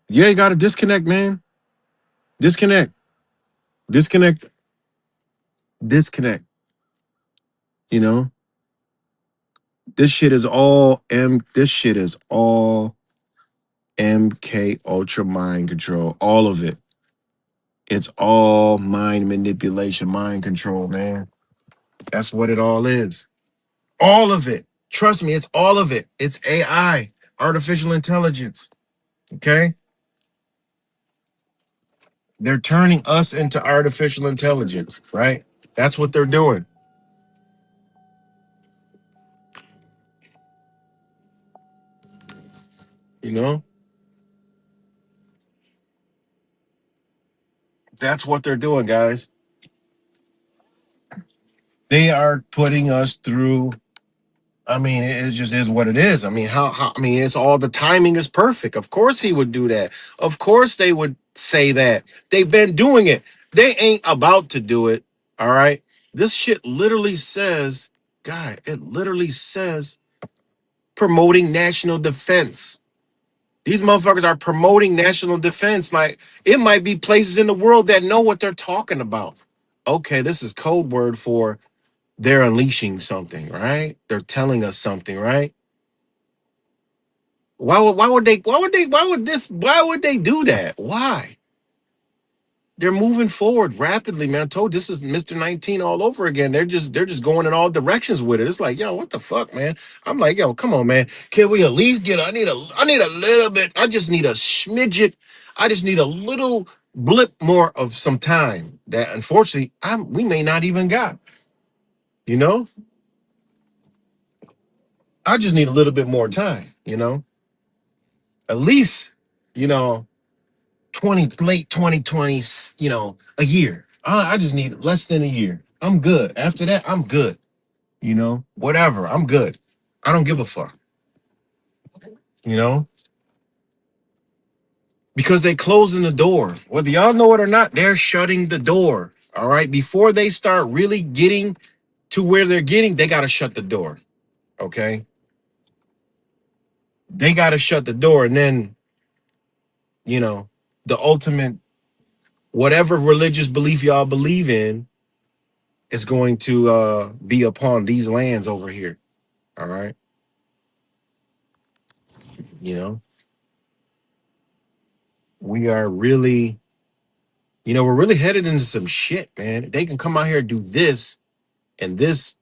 Yeah, you gotta disconnect, man. Disconnect. Disconnect. Disconnect. You know? This shit is all MK Ultra mind control. All of it. It's all mind manipulation, mind control, man. That's what it all is. All of it. Trust me, it's all of it. It's AI, artificial intelligence. Okay? They're turning us into artificial intelligence, right? That's what they're doing. You know? That's what they're doing, guys. They are putting us through. I mean, it just is what it is. I mean, I mean, it's all the timing is perfect. Of course he would do that. Of course they would say that. They've been doing it. They ain't about to do it. All right. This shit literally says, God, it literally says promoting national defense. These motherfuckers are promoting national defense. Like, it might be places in the world that know what they're talking about. Okay, this is code word for they're unleashing something, right? They're telling us something, right? Why would they do that? Why? They're moving forward rapidly, man. I told this is Mr. 19 all over again. They're just going in all directions with it. It's like, yo, what the fuck, man? I'm like, yo, come on, man. Can we at least I need a little bit. I just need a smidget. I just need a little blip more of some time that unfortunately we may not even got. You know? I just need a little bit more time, you know? At least, you know, late 2020, you know, a year. I just need less than a year. I'm good. After that, I'm good. You know, whatever. I'm good. I don't give a fuck. You know, because they closing the door. Whether y'all know it or not, they're shutting the door. All right. Before they start really getting to where they're getting, they got to shut the door. Okay. They got to shut the door. And then, you know, the ultimate, whatever religious belief y'all believe in, is going to be upon these lands over here. All right. You know, we are really, you know, we're really headed into some shit, man. They can come out here and do this and this.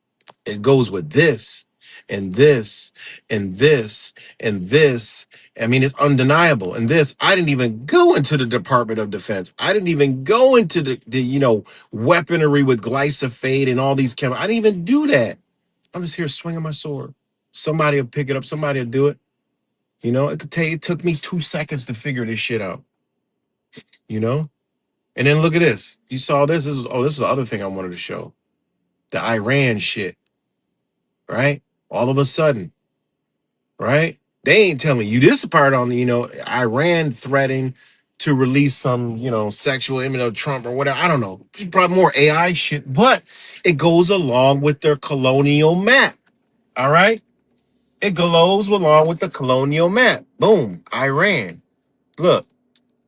It goes with this and this and this and this. I mean, it's undeniable. And this, I didn't even go into the Department of Defense. I didn't even go into the you know, weaponry with glyphosate and all these chemicals. I didn't even do that. I'm just here swinging my sword. Somebody will pick it up. Somebody will do it. You know, it took me 2 seconds to figure this shit out. You know? And then look at this. You saw this? This is the other thing I wanted to show. The Iran shit. Right? All of a sudden. Right? They ain't telling you this part on, you know, Iran threatening to release some, you know, sexual image of Trump or whatever. I don't know. Probably more AI shit. But it goes along with their colonial map. All right? It goes along with the colonial map. Boom. Iran. Look.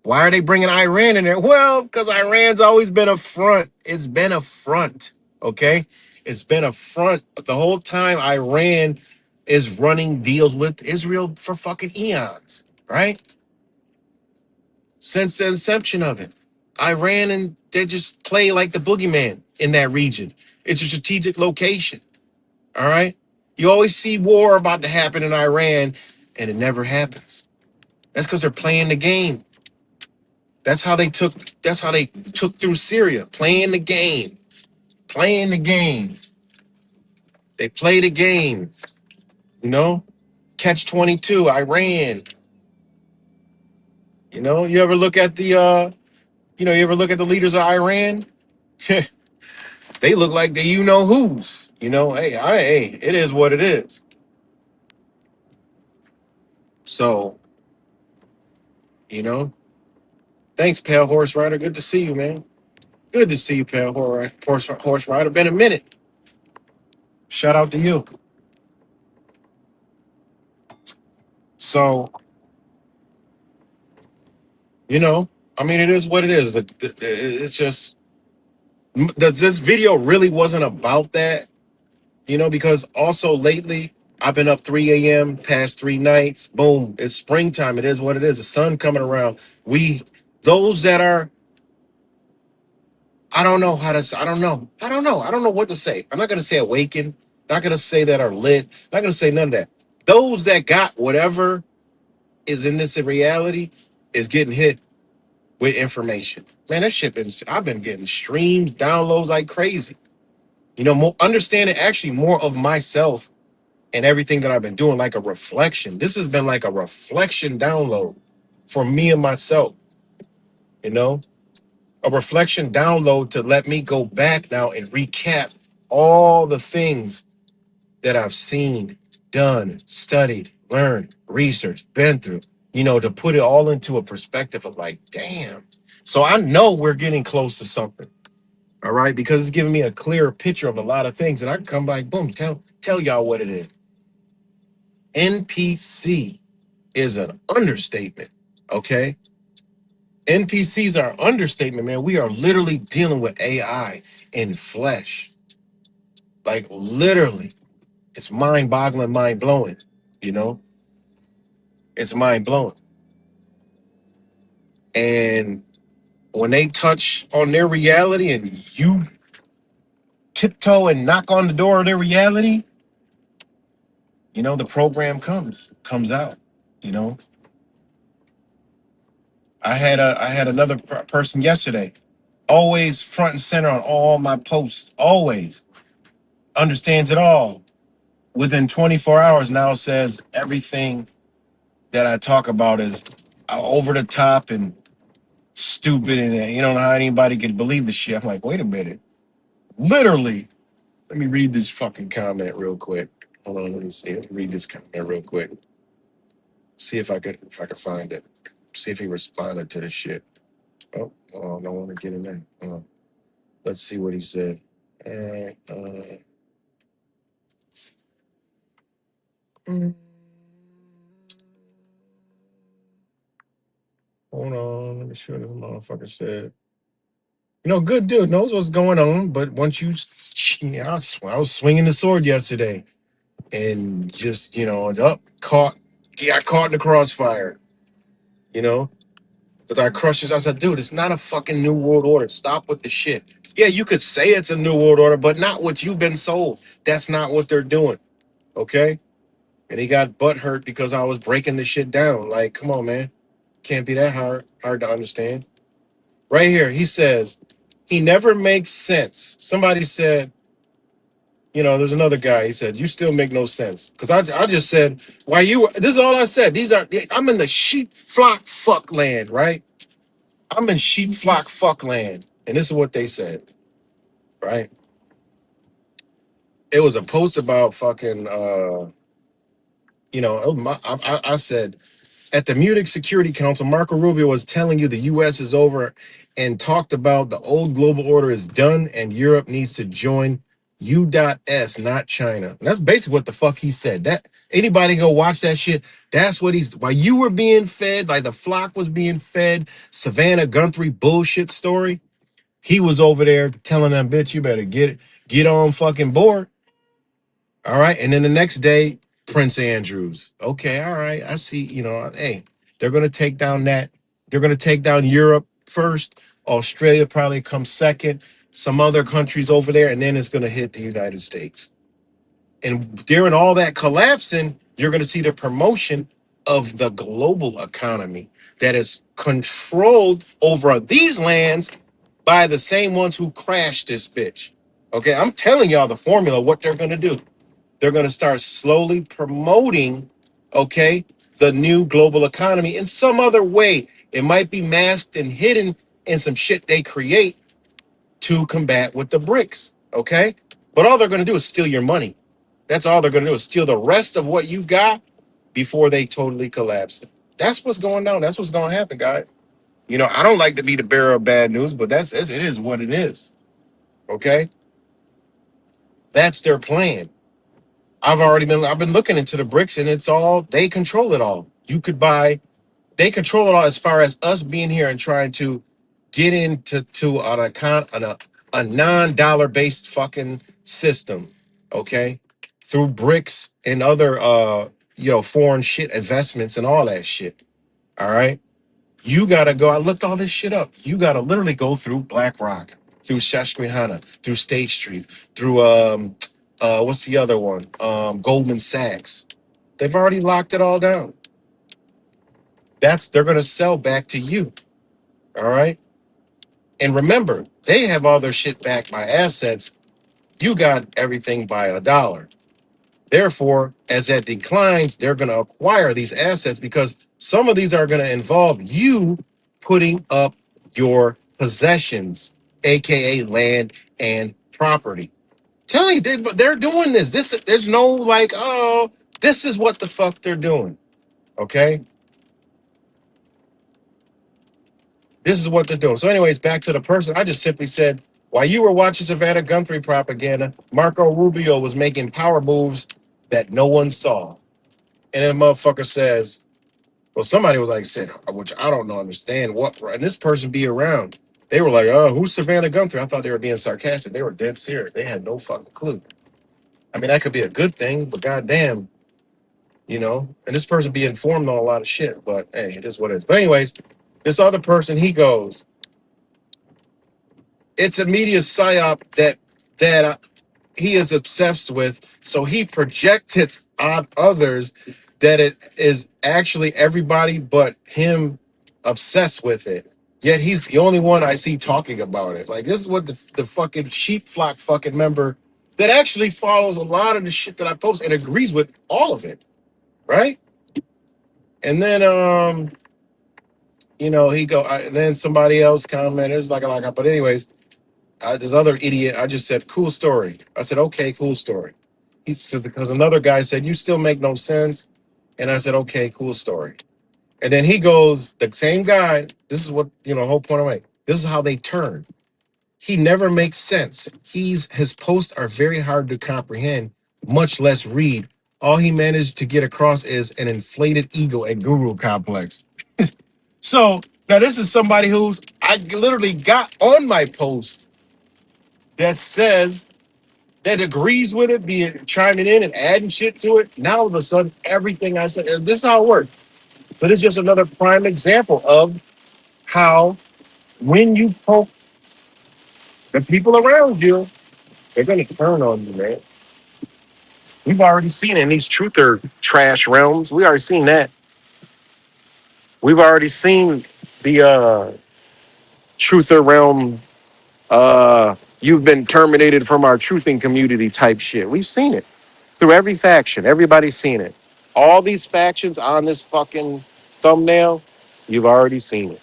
Why are they bringing Iran in there? Well, because Iran's always been a front. It's been a front, okay? It's been a front. The whole time Iran is running deals with Israel for fucking eons, right? Since the inception of it. Iran, and they just play like the boogeyman in that region. It's a strategic location, all right? You always see war about to happen in Iran, and it never happens. That's because they're playing the game. That's how they took through Syria, playing the game. Playing the game. They play the game, you know? Catch 22, Iran. You know, you ever look at the you ever look at the leaders of Iran? They look like the you know who's. You know, hey, it is what it is. So, you know, thanks, Pale Horse Rider. Good to see you, man. Good to see you, Pale Horse Rider. Been a minute. Shout out to you. So, you know, I mean, it is what it is. It's just this video really wasn't about that, you know, because also lately I've been up 3 a.m. past 3 nights. Boom, it's springtime. It is what it is. The sun coming around. Those that are, I don't know how to. I don't know. I don't know what to say. I'm not gonna say awakened. Not gonna say that are lit. Not gonna say none of that. Those that got whatever is in this reality is getting hit with information. Man, that shit I've been getting streams, downloads like crazy. You know, understanding actually more of myself and everything that I've been doing, like a reflection. This has been like a reflection download for me and myself, you know, a reflection download to let me go back now and recap all the things that I've seen, done, studied, learned, researched, been through, you know, to put it all into a perspective of like, damn. So I know we're getting close to something. All right, because it's giving me a clearer picture of a lot of things, and I can come back, boom, tell y'all what it is. NPC is an understatement, okay? NPCs are understatement, man. We are literally dealing with AI in flesh. Like literally, it's mind-boggling, mind-blowing, you know? It's mind-blowing. And when they touch on their reality and you tiptoe and knock on the door of their reality, you know, the program comes out, you know. I had another person yesterday, always front and center on all my posts, always understands it all. Within 24 hours now says everything that I talk about is over the top and stupid, and you don't know how anybody could believe the shit. I'm like, wait a minute. Literally, let me read this fucking comment real quick. Hold on, let me see. Let me read this comment real quick. See if I could find it. See if he responded to this shit. Oh, I don't want to get in there. Let's see what he said. Hold on, let me see what this motherfucker said. You know, good dude, knows what's going on, but once you, yeah, I was swinging the sword yesterday, and just, you know, got caught in the crossfire, you know, with our crushes. I said, dude, it's not a fucking new world order. Stop with the shit. Yeah, you could say it's a new world order, but not what you've been sold. That's not what they're doing, okay? And he got butthurt because I was breaking the shit down. Like, come on, man. Can't be that hard to understand. Right here, he says, he never makes sense. Somebody said, you know, there's another guy. He said, you still make no sense. Because I just said, this is all I said. I'm in the sheep flock fuck land, right? I'm in sheep flock fuck land. And this is what they said, right? It was a post about fucking, you know, I said, at the Munich Security Council, Marco Rubio was telling you the U.S. is over and talked about the old global order is done and Europe needs to join U.S., not China. And that's basically what the fuck he said. That Anybody go watch that shit? That's what he's while you were being fed, like the flock was being fed, Savannah Guthrie bullshit story. He was over there telling them, bitch, you better get on fucking board. All right. And then the next day, Prince Andrews. Okay, all right. I see, hey, they're gonna take down that. They're gonna take down Europe first. Australia probably comes second, some other countries over there, and then it's gonna hit the United States. And during all that collapsing, you're gonna see the promotion of the global economy that is controlled over these lands by the same ones who crashed this bitch. Okay, I'm telling y'all the formula, what they're gonna do. They're going to start slowly promoting, okay, the new global economy in some other way. It might be masked and hidden in some shit they create to combat with the BRICS, okay? But all they're going to do is steal your money. That's all they're going to do is steal the rest of what you've got before they totally collapse. That's what's going down. That's what's going to happen, guys. I don't like to be the bearer of bad news, but it is what it is, okay? That's their plan. I've been looking into the BRICS, and it's all they control it all. They control it all as far as us being here and trying to get into a non-dollar based fucking system, okay? Through BRICS and other foreign shit investments and all that shit. All right. You gotta go. I looked all this shit up. You gotta literally go through BlackRock, through Susquehanna, through State Street, through what's the other one? Goldman Sachs. They've already locked it all down. They're gonna sell back to you. All right. And remember, they have all their shit backed by assets. You got everything by $1. Therefore, as that declines, they're gonna acquire these assets because some of these are gonna involve you putting up your possessions, aka land and property. Telling you, they're doing this. There's no like, oh, this is what the fuck they're doing. Okay, this is what they're doing. So, anyways, back to the person. I just simply said, while you were watching Savannah Guthrie propaganda, Marco Rubio was making power moves that no one saw. And then motherfucker says, well, somebody was like, said, which I don't know, understand what, and this person be around. They were like, oh, who's Savannah Guthrie? I thought they were being sarcastic. They were dead serious. They had no fucking clue. I mean, that could be a good thing, but goddamn, and this person be informed on a lot of shit, but hey, it is what it is. But anyways, this other person, he goes, it's a media psyop that he is obsessed with, so he projects it on others that it is actually everybody but him obsessed with it. Yet he's the only one I see talking about it. Like, this is what the fucking sheep flock fucking member that actually follows a lot of the shit that I post and agrees with all of it, right? And then and then somebody else commented, it's like, but anyways, this other idiot, I just said, cool story. I said, okay, cool story. He said, because another guy said, you still make no sense. And I said, okay, cool story. And then he goes, the same guy, this is what, whole point I make. This is how they turn. He never makes sense. His posts are very hard to comprehend, much less read. All he managed to get across is an inflated ego and guru complex. So now this is somebody I literally got on my post that says, that agrees with it, be it chiming in and adding shit to it. Now all of a sudden, everything I said, and this is how it works. But it's just another prime example of how when you poke the people around you, they're going to turn on you, man. We've already seen it in these truther trash realms. We already seen that. We've already seen the truther realm. You've been terminated from our truthing community type shit. We've seen it through every faction. Everybody's seen it. All these factions on this fucking thumbnail, you've already seen it.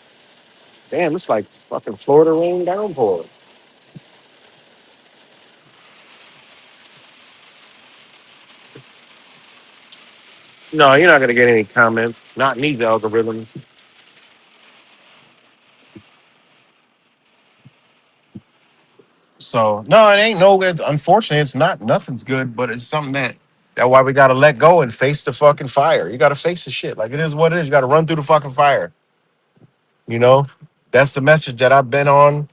Damn, it's like fucking Florida rain downpour. No, you're not gonna get any comments. Not in these algorithms. So no, it ain't no good. Unfortunately, it's not. Nothing's good, but it's something that That's why we gotta let go and face the fucking fire. You gotta face the shit. Like it is what it is. You gotta run through the fucking fire. You know? That's the message that I've been on.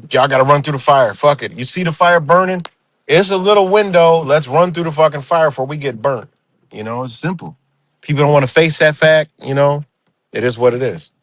Y'all gotta run through the fire. Fuck it. You see the fire burning? It's a little window. Let's run through the fucking fire before we get burnt. You know, it's simple. People don't want to face that fact, you know. It is what it is.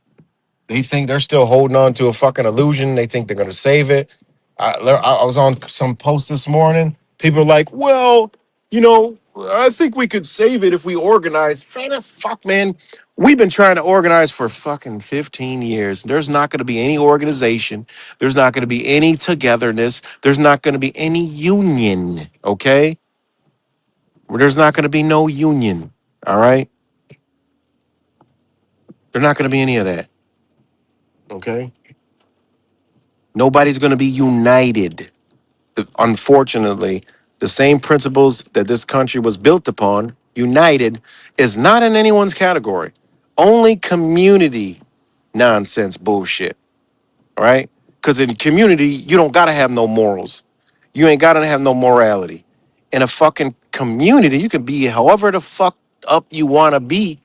They think they're still holding on to a fucking illusion. They think they're gonna save it. I was on some post this morning. People are like, well, you know, I think we could save it if we organize. Fuck, man. We've been trying to organize for fucking 15 years. There's not going to be any organization. There's not going to be any togetherness. There's not going to be any union, okay? There's not going to be no union, all right? There's not going to be any of that, okay? Nobody's going to be united. Unfortunately, the same principles that this country was built upon, united, is not in anyone's category. Only community nonsense bullshit, right? Because in community, you don't got to have no morals. You ain't got to have no morality. In a fucking community, you can be however the fuck up you want to be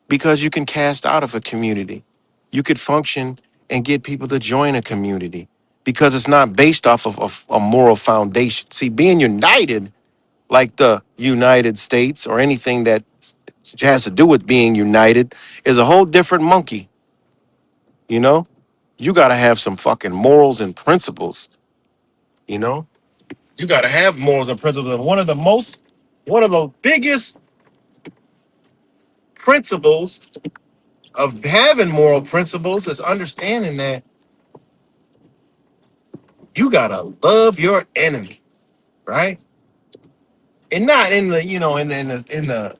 because you can cast out of a community. You could function and get people to join a community because it's not based off of a moral foundation. See, being united, like the United States or anything that has to do with being united, is a whole different monkey. You know, you got to have some fucking morals and principles. You know, you got to have morals and principles. And one of the biggest principles of having moral principles is understanding that you gotta love your enemy, right? And not in the, you know, in the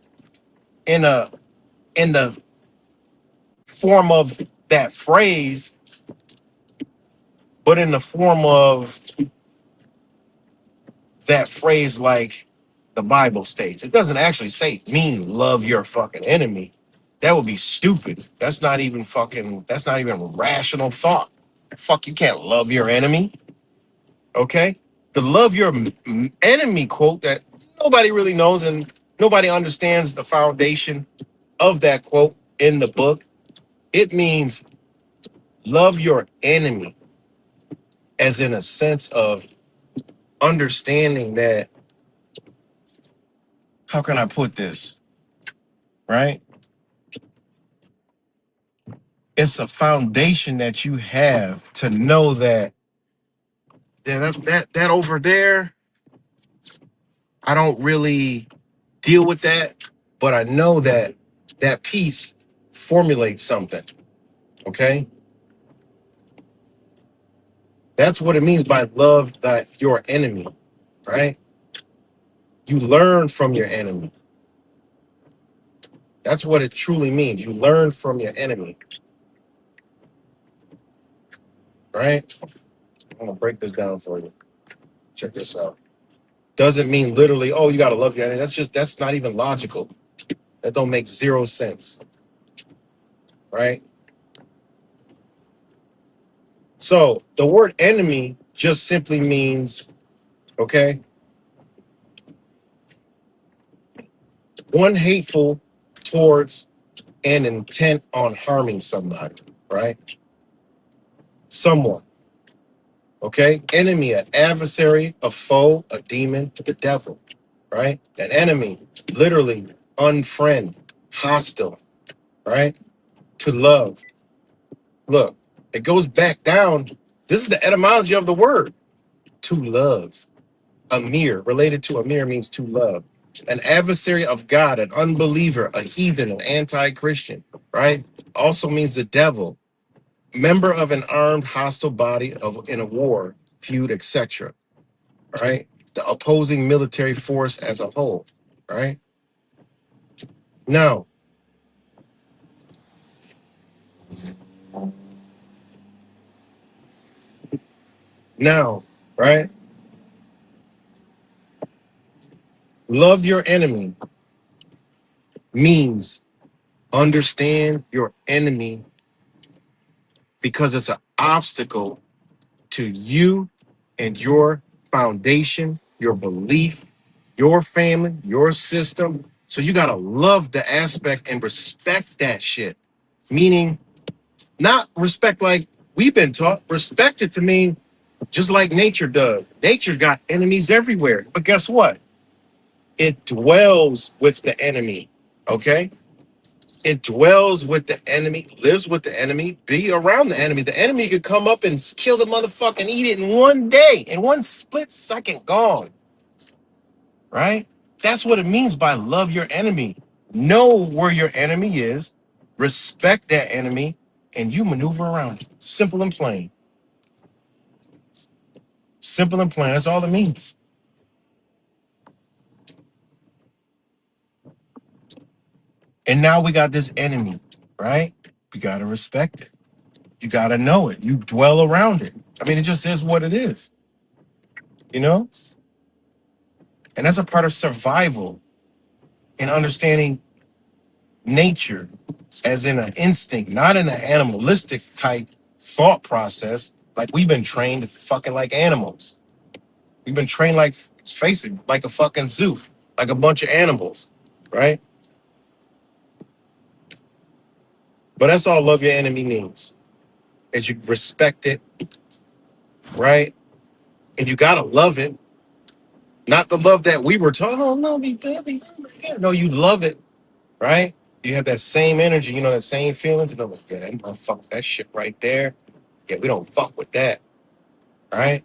form of that phrase, but in the form of that phrase like the Bible states. It doesn't actually say mean love your fucking enemy. That would be stupid. That's not even rational thought. Fuck, you can't love your enemy. Okay? The love your enemy quote that nobody really knows and nobody understands the foundation of that quote in the book. It means love your enemy as in a sense of understanding that, how can I put this? Right? It's a foundation that you have to know that that over there, I don't really deal with that, but I know that that piece formulates something. Okay? That's what it means by love that your enemy, right? You learn from your enemy. That's what it truly means. You learn from your enemy, right? I'm gonna break this down for you. Check this out. Doesn't mean literally, oh, you gotta love your enemy. That's not even logical. That don't make zero sense, right? So the word enemy just simply means, okay, one hateful towards and intent on harming somebody, right? Someone, okay? Enemy, an adversary, a foe, a demon, the devil, right? An enemy, literally unfriend, hostile, right? To love. Look, it goes back down. This is the etymology of the word, to love. Amir, related to Amir, means to love. An adversary of God, an unbeliever, a heathen, an anti-Christian, right? Also means the devil. Member of an armed hostile body in a war, feud, etc. Right? The opposing military force as a whole, right? Now, right? Love your enemy means understand your enemy because it's an obstacle to you and your foundation, your belief, your family, your system. So you gotta love the aspect and respect that shit. Meaning, not respect like we've been taught. Respect it to mean just like nature does. Nature's got enemies everywhere. But guess what? It dwells with the enemy. Okay? It dwells with the enemy, lives with the enemy, be around the enemy. The enemy could come up and kill the motherfucker and eat it in one day, in one split second, gone. Right? That's what it means by love your enemy. Know where your enemy is, respect that enemy, and you maneuver around it. Simple and plain. Simple and plain. That's all it means. And now we got this enemy, right? We got to respect it. You got to know it. You dwell around it. I mean, it just is what it is, you know? And that's a part of survival and understanding nature as in an instinct, not in an animalistic type thought process. Like we've been trained fucking like animals. We've been trained like, face it, like a fucking zoo, like a bunch of animals, right? But that's all love your enemy means. That you respect it, right? And you gotta love it. Not the love that we were taught, oh, love me, baby. No, you love it, right? You have that same energy, you know, that same feeling. You know, like, yeah, that fuck that shit right there. Yeah, we don't fuck with that, right?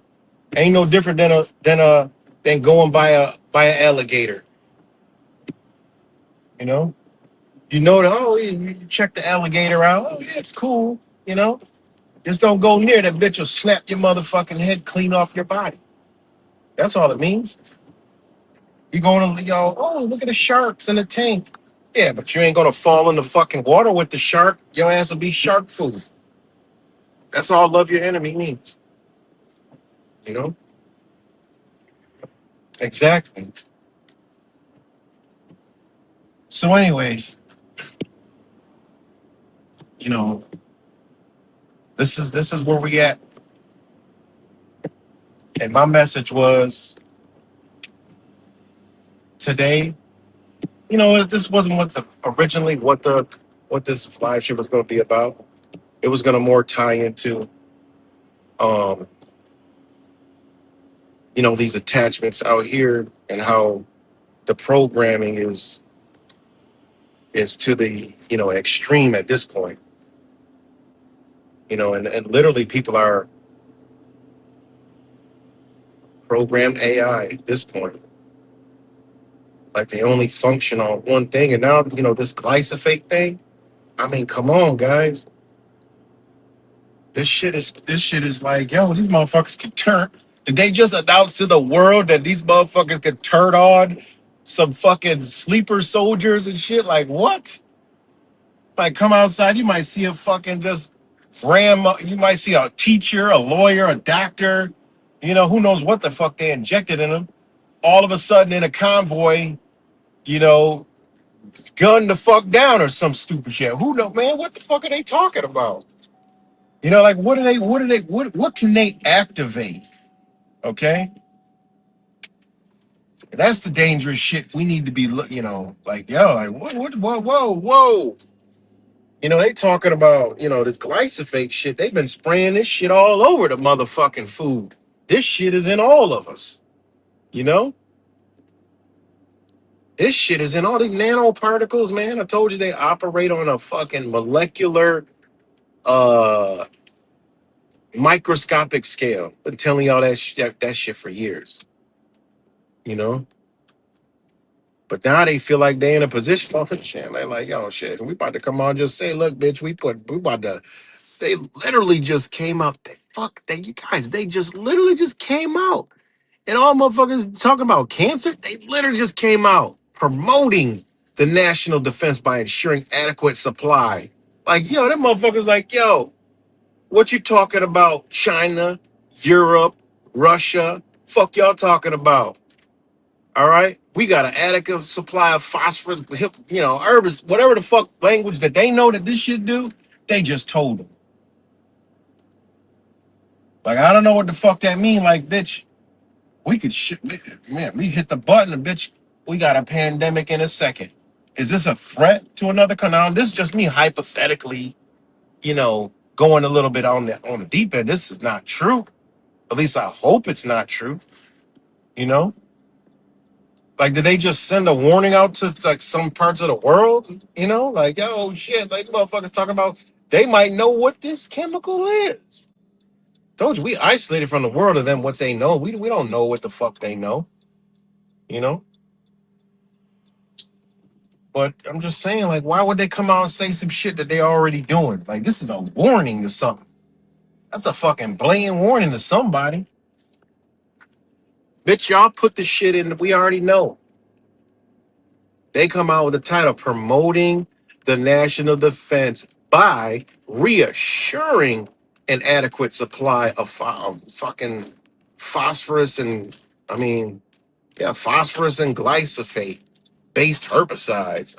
Ain't no different than going by an alligator. You know? You know that, oh, you check the alligator out. Oh, yeah, it's cool, you know? Just don't go near that bitch will snap your motherfucking head clean off your body. That's all it means. You going to, oh, look at the sharks in the tank. Yeah, but you ain't going to fall in the fucking water with the shark. Your ass will be shark food. That's all love your enemy means. You know? Exactly. So anyways, you know, this is where we at. And my message was today, you know, this wasn't what this live shit was going to be about. It was going to more tie into, you know, these attachments out here and how the programming is to the, you know, extreme at this point. You know, and literally people are programmed AI at this point. Like they only function on one thing. And now, you know, this glyphosate thing. I mean, come on, guys. This shit is like, yo, these motherfuckers can turn. Did they just announce to the world that these motherfuckers can turn on some fucking sleeper soldiers and shit? Like, what? Like, come outside, you might see a fucking just you might see a teacher, a lawyer, a doctor, you know, who knows what the fuck they injected in them. All of a sudden in a convoy, you know, gunned the fuck down or some stupid shit. Who knows, man? What the fuck are they talking about? You know, like what can they activate? Okay? That's the dangerous shit we need to be you know, like, yo, like whoa. You know, they talking about, you know, this glyphosate shit. They've been spraying this shit all over the motherfucking food. This shit is in all of us. You know? This shit is in all these nanoparticles, man. I told you they operate on a fucking molecular microscopic scale. Been telling y'all that shit for years. You know? But now they feel like they in a position. Oh shit. They're like, oh shit. We about to come on and just say, look, bitch, we about to. They literally just came out. You guys, they just literally just came out. And all motherfuckers talking about cancer, they literally just came out promoting the national defense by ensuring adequate supply. Like, yo, them motherfuckers like, yo, what you talking about? China, Europe, Russia, fuck y'all talking about? All right? We got an adequate supply of phosphorus, you know, herbs, whatever the fuck language that they know that this shit do, they just told them. Like, I don't know what the fuck that mean. Like, bitch, We could man, we hit the button and bitch, we got a pandemic in a second. Is this a threat to another country? Now, this is just me hypothetically, going a little bit on the deep end. This is not true. At least I hope it's not true. You know, like did they just send a warning out to like some parts of the world? Like oh shit, like motherfuckers talking about they might know what this chemical is. Told you we isolated from the world of them what they know. We don't know what the fuck they know. You know. But I'm just saying, like, why would they come out and say some shit that they already doing? Like, this is a warning to something. That's a fucking blatant warning to somebody. Bitch, y'all put the shit in that we already know. They come out with the title promoting the national defense by reassuring an adequate supply of fucking phosphorus and, phosphorus and glyphosate based herbicides.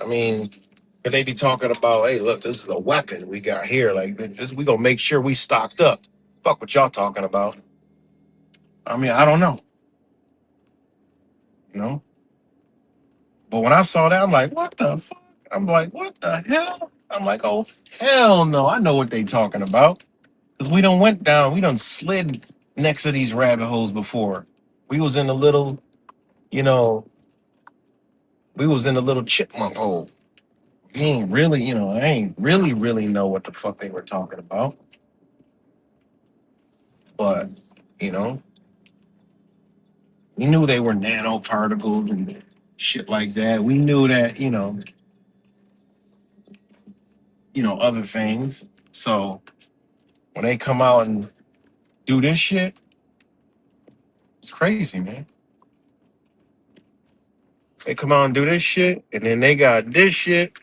Could they be talking about, hey, look, this is a weapon we got here. Like, this, we gonna make sure we stocked up. Fuck what y'all talking about. I don't know, you know? But when I saw that, I'm like, what the fuck? I'm like, what the hell? I'm like, oh, hell no. I know what they talking about. Because we done slid next to these rabbit holes before. We was in the little, you know, we was in the little chipmunk hole. We ain't really, I ain't really know what the fuck they were talking about. But, you know, we knew they were nanoparticles and shit like that. We knew that, other things. So when they come out and do this shit, it's crazy, man. They come out and do this shit, and then they got this shit,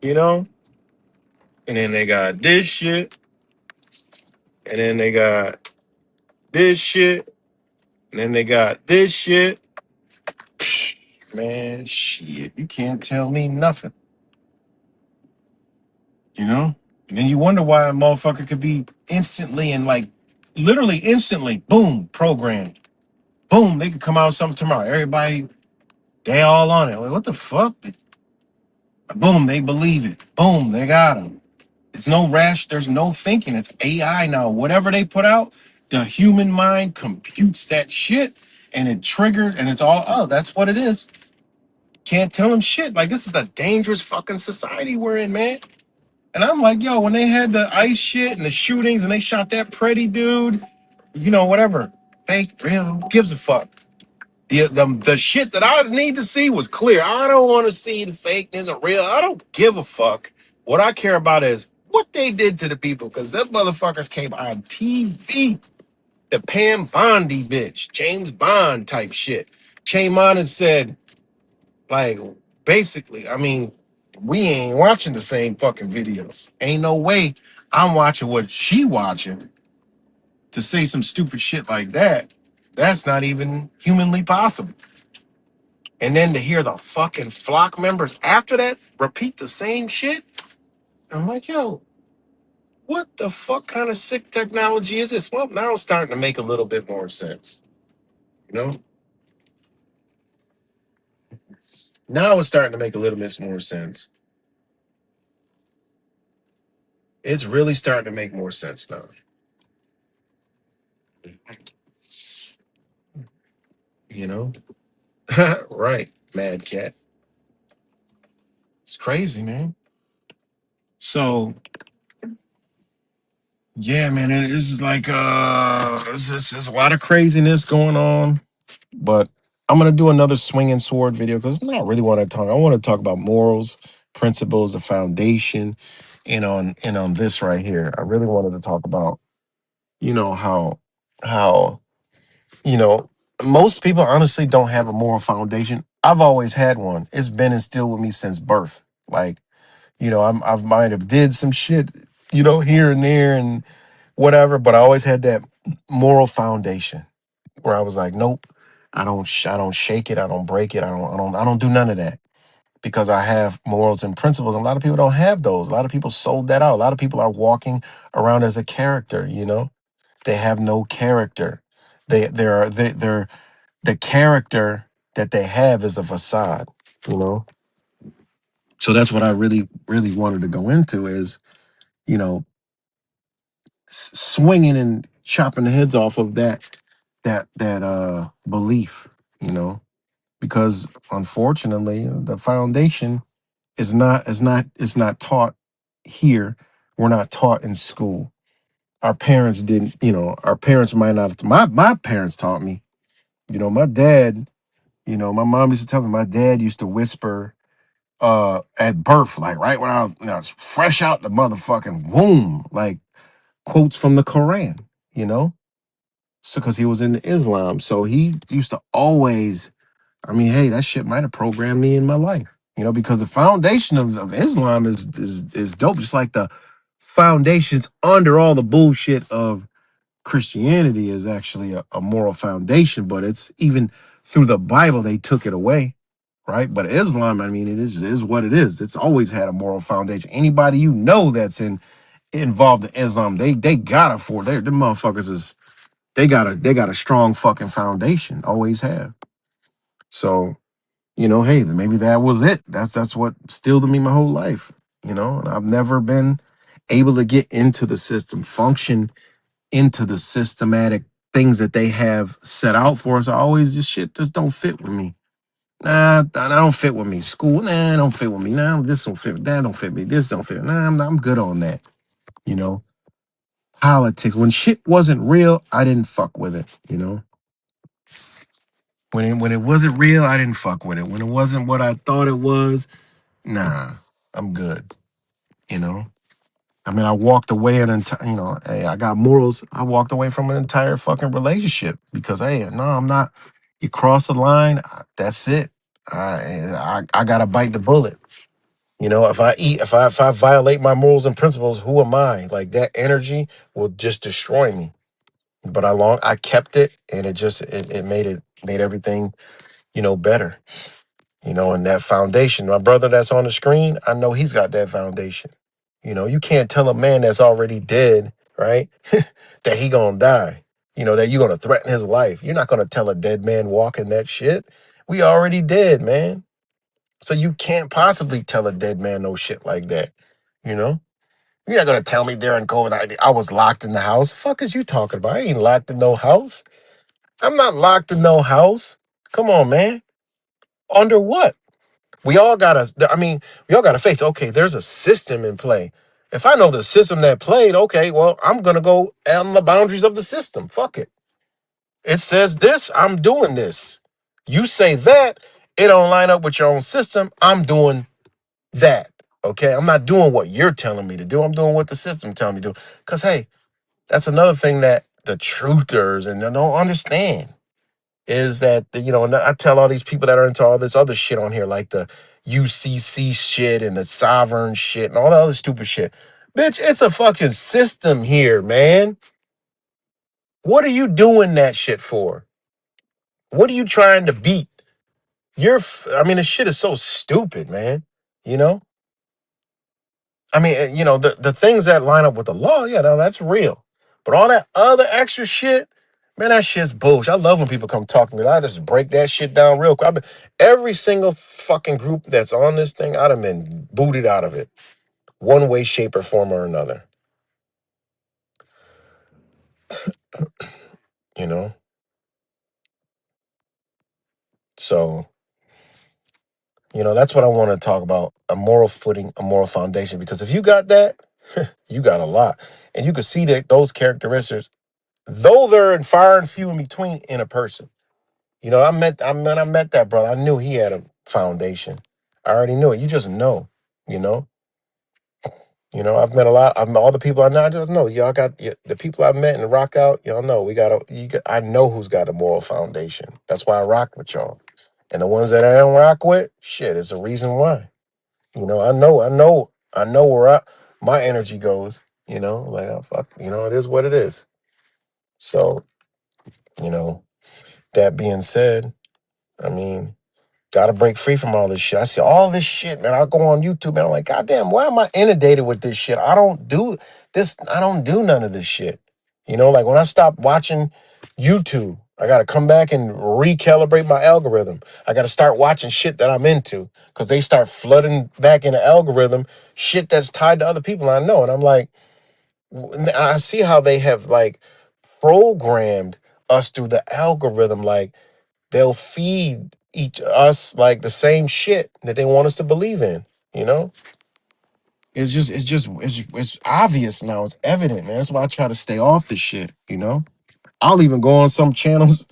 and then they got this shit, and then they got this shit, and then they got this shit. Psh, man, shit, you can't tell me nothing, And then you wonder why a motherfucker could be instantly and like literally instantly, boom, programmed. Boom, they could come out with something tomorrow. Everybody, they all on it. Like, what the fuck? Boom, they believe it. Boom, they got them. It's no rash. There's no thinking. It's AI now. Whatever they put out, the human mind computes that shit and it triggered and it's all, oh, that's what it is. Can't tell them shit. Like, this is a dangerous fucking society we're in, man. And I'm like, yo, when they had the ICE shit and the shootings and they shot that pretty dude, whatever. Fake, real, who gives a fuck? The shit that I need to see was clear. I don't want to see the fake and the real. I don't give a fuck. What I care about is what they did to the people, because them motherfuckers came on TV. The Pam Bondi bitch, James Bond type shit, came on and said, like, basically, we ain't watching the same fucking videos. Ain't no way I'm watching what she watching to say some stupid shit like that. That's not even humanly possible. And then to hear the fucking flock members after that repeat the same shit, I'm like, yo, what the fuck kind of sick technology is this? Well, now it's starting to make a little bit more sense. Now it's starting to make a little bit more sense. It's really starting to make more sense now. Right, Mad Cat. It's crazy, man. So, yeah, man, this is like there's a lot of craziness going on, but I'm gonna do another swinging sword video because it's not really what I talk. I want to talk about morals, principles, the foundation, and on this right here. I really wanted to talk about, how most people honestly don't have a moral foundation. I've always had one. It's been instilled with me since birth. Like, I've might have did some shit, here and there and whatever, but I always had that moral foundation where I was like, nope, I don't shake it, I don't break it, I don't do none of that because I have morals and principles. A lot of people don't have those. A lot of people sold that out. A lot of people are walking around as a character. They have no character. They're the character that they have is a facade, you know. So that's what I really, really wanted to go into is, you know, swinging and chopping the heads off of that belief, you know, because unfortunately the foundation is not taught here. We're not taught in school. Our parents didn't, you know, our parents might not have, my parents taught me, you know, my dad, you know, my mom used to tell me my dad used to whisper at birth, like right when I was fresh out the motherfucking womb, like quotes from the Quran, you know? So because he was in Islam. So he used to always, I mean, hey, that shit might have programmed me in my life. You know, because the foundation of Islam is dope. Just like the foundations under all the bullshit of Christianity is actually a moral foundation, but it's even through the Bible they took it away, right? But Islam, I mean, it is what it is. It's always had a moral foundation. Anybody you know that's involved in Islam, they got it for them motherfuckers is they got a strong fucking foundation. Always have. So, you know, hey, maybe that was it. That's what stilled me my whole life. You know, and I've never been able to get into the system, function into the systematic things that they have set out for us. I always just shit just don't fit with me. Nah, that don't fit with me. School, nah, don't fit with me. Nah, this don't fit. That don't fit me. This don't fit. Nah, I'm good on that. You know, politics. When shit wasn't real, I didn't fuck with it. You know, when it wasn't real, I didn't fuck with it. When it wasn't what I thought it was, nah, I'm good. You know. I mean, I walked away you know, hey, I got morals. I walked away from an entire fucking relationship because, hey, no, I'm not. You cross the line, that's it. I gotta bite the bullet. You know, if I violate my morals and principles, who am I? Like that energy will just destroy me. But I kept it, and it made everything, you know, better. You know, and that foundation, my brother that's on the screen, I know he's got that foundation. You know, you can't tell a man that's already dead, right, that he gonna die. You know, that you're gonna threaten his life. You're not gonna tell a dead man walking that shit. We already dead, man. So you can't possibly tell a dead man no shit like that. You know? You're not gonna tell me during COVID I was locked in the house. Fuck is you talking about? I ain't locked in no house. I'm not locked in no house. Come on, man. Under what? We all gotta, I mean, we all gotta face, okay, there's a system in play. If I know the system that played, okay, well, I'm gonna go on the boundaries of the system. Fuck it. It says this, I'm doing this. You say that, it don't line up with your own system, I'm doing that. Okay, I'm not doing what you're telling me to do. I'm doing what the system telling me to do. Because, hey, that's another thing that the truthers and they don't understand is that, you know, and I tell all these people that are into all this other shit on here, like the UCC shit and the sovereign shit and all the other stupid shit. Bitch, it's a fucking system here, man. What are you doing that shit for? What are you trying to beat? I mean, this shit is so stupid, man. You know? I mean, you know, the things that line up with the law, yeah, no, that's real. But all that other extra shit, man, that shit's bullshit. I love when people come talk to me. I just break that shit down real quick. Every single fucking group that's on this thing, I'd have been booted out of it, one way, shape, or form or another. You know? So, you know, that's what I want to talk about, a moral footing, a moral foundation. Because if you got that, you got a lot. And you can see that those characteristics, though they're in far and few in between in a person. You know, when I met that brother, I knew he had a foundation. I already knew it. You just know, you know. You know, I've met all the people I know. I just know y'all got the people I met and rock out. Y'all know I know who's got a moral foundation. That's why I rock with y'all. And the ones that I don't rock with, shit, it's a reason why. You know, I know where my energy goes. You know, like fuck, you know, it is what it is. So, you know, that being said, I mean, gotta break free from all this shit. I see all this shit, man. I go on YouTube, and I'm like, God damn, why am I inundated with this shit? I don't do this. I don't do none of this shit. You know, like when I stopped watching YouTube, I got to come back and recalibrate my algorithm. I got to start watching shit that I'm into because they start flooding back in the algorithm shit that's tied to other people I know. And I'm like, I see how they have like programmed us through the algorithm. Like they'll feed each us like the same shit that they want us to believe in, you know? It's obvious now. It's evident, man. That's why I try to stay off the shit, you know? I'll even go on some channels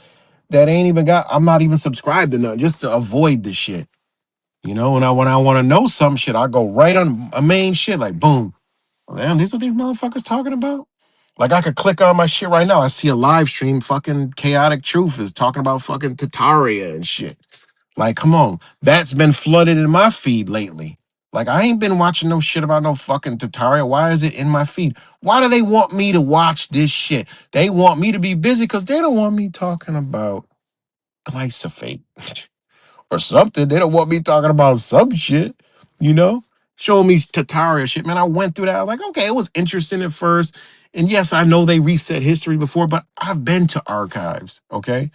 that ain't even got, I'm not even subscribed to none just to avoid the shit. You know, when I want to know some shit, I go right on a main shit, like boom. Damn, these are these motherfuckers talking about? Like I could click on my shit right now. I see a live stream, fucking Chaotic Truth is talking about fucking Tataria and shit. Like, come on. That's been flooded in my feed lately. Like, I ain't been watching no shit about no fucking Tataria. Why is it in my feed? Why do they want me to watch this shit? They want me to be busy because they don't want me talking about glyphosate or something. They don't want me talking about some shit, you know? Show me Tataria shit. Man, I went through that. I was like, okay, it was interesting at first. And yes, I know they reset history before, but I've been to archives, okay?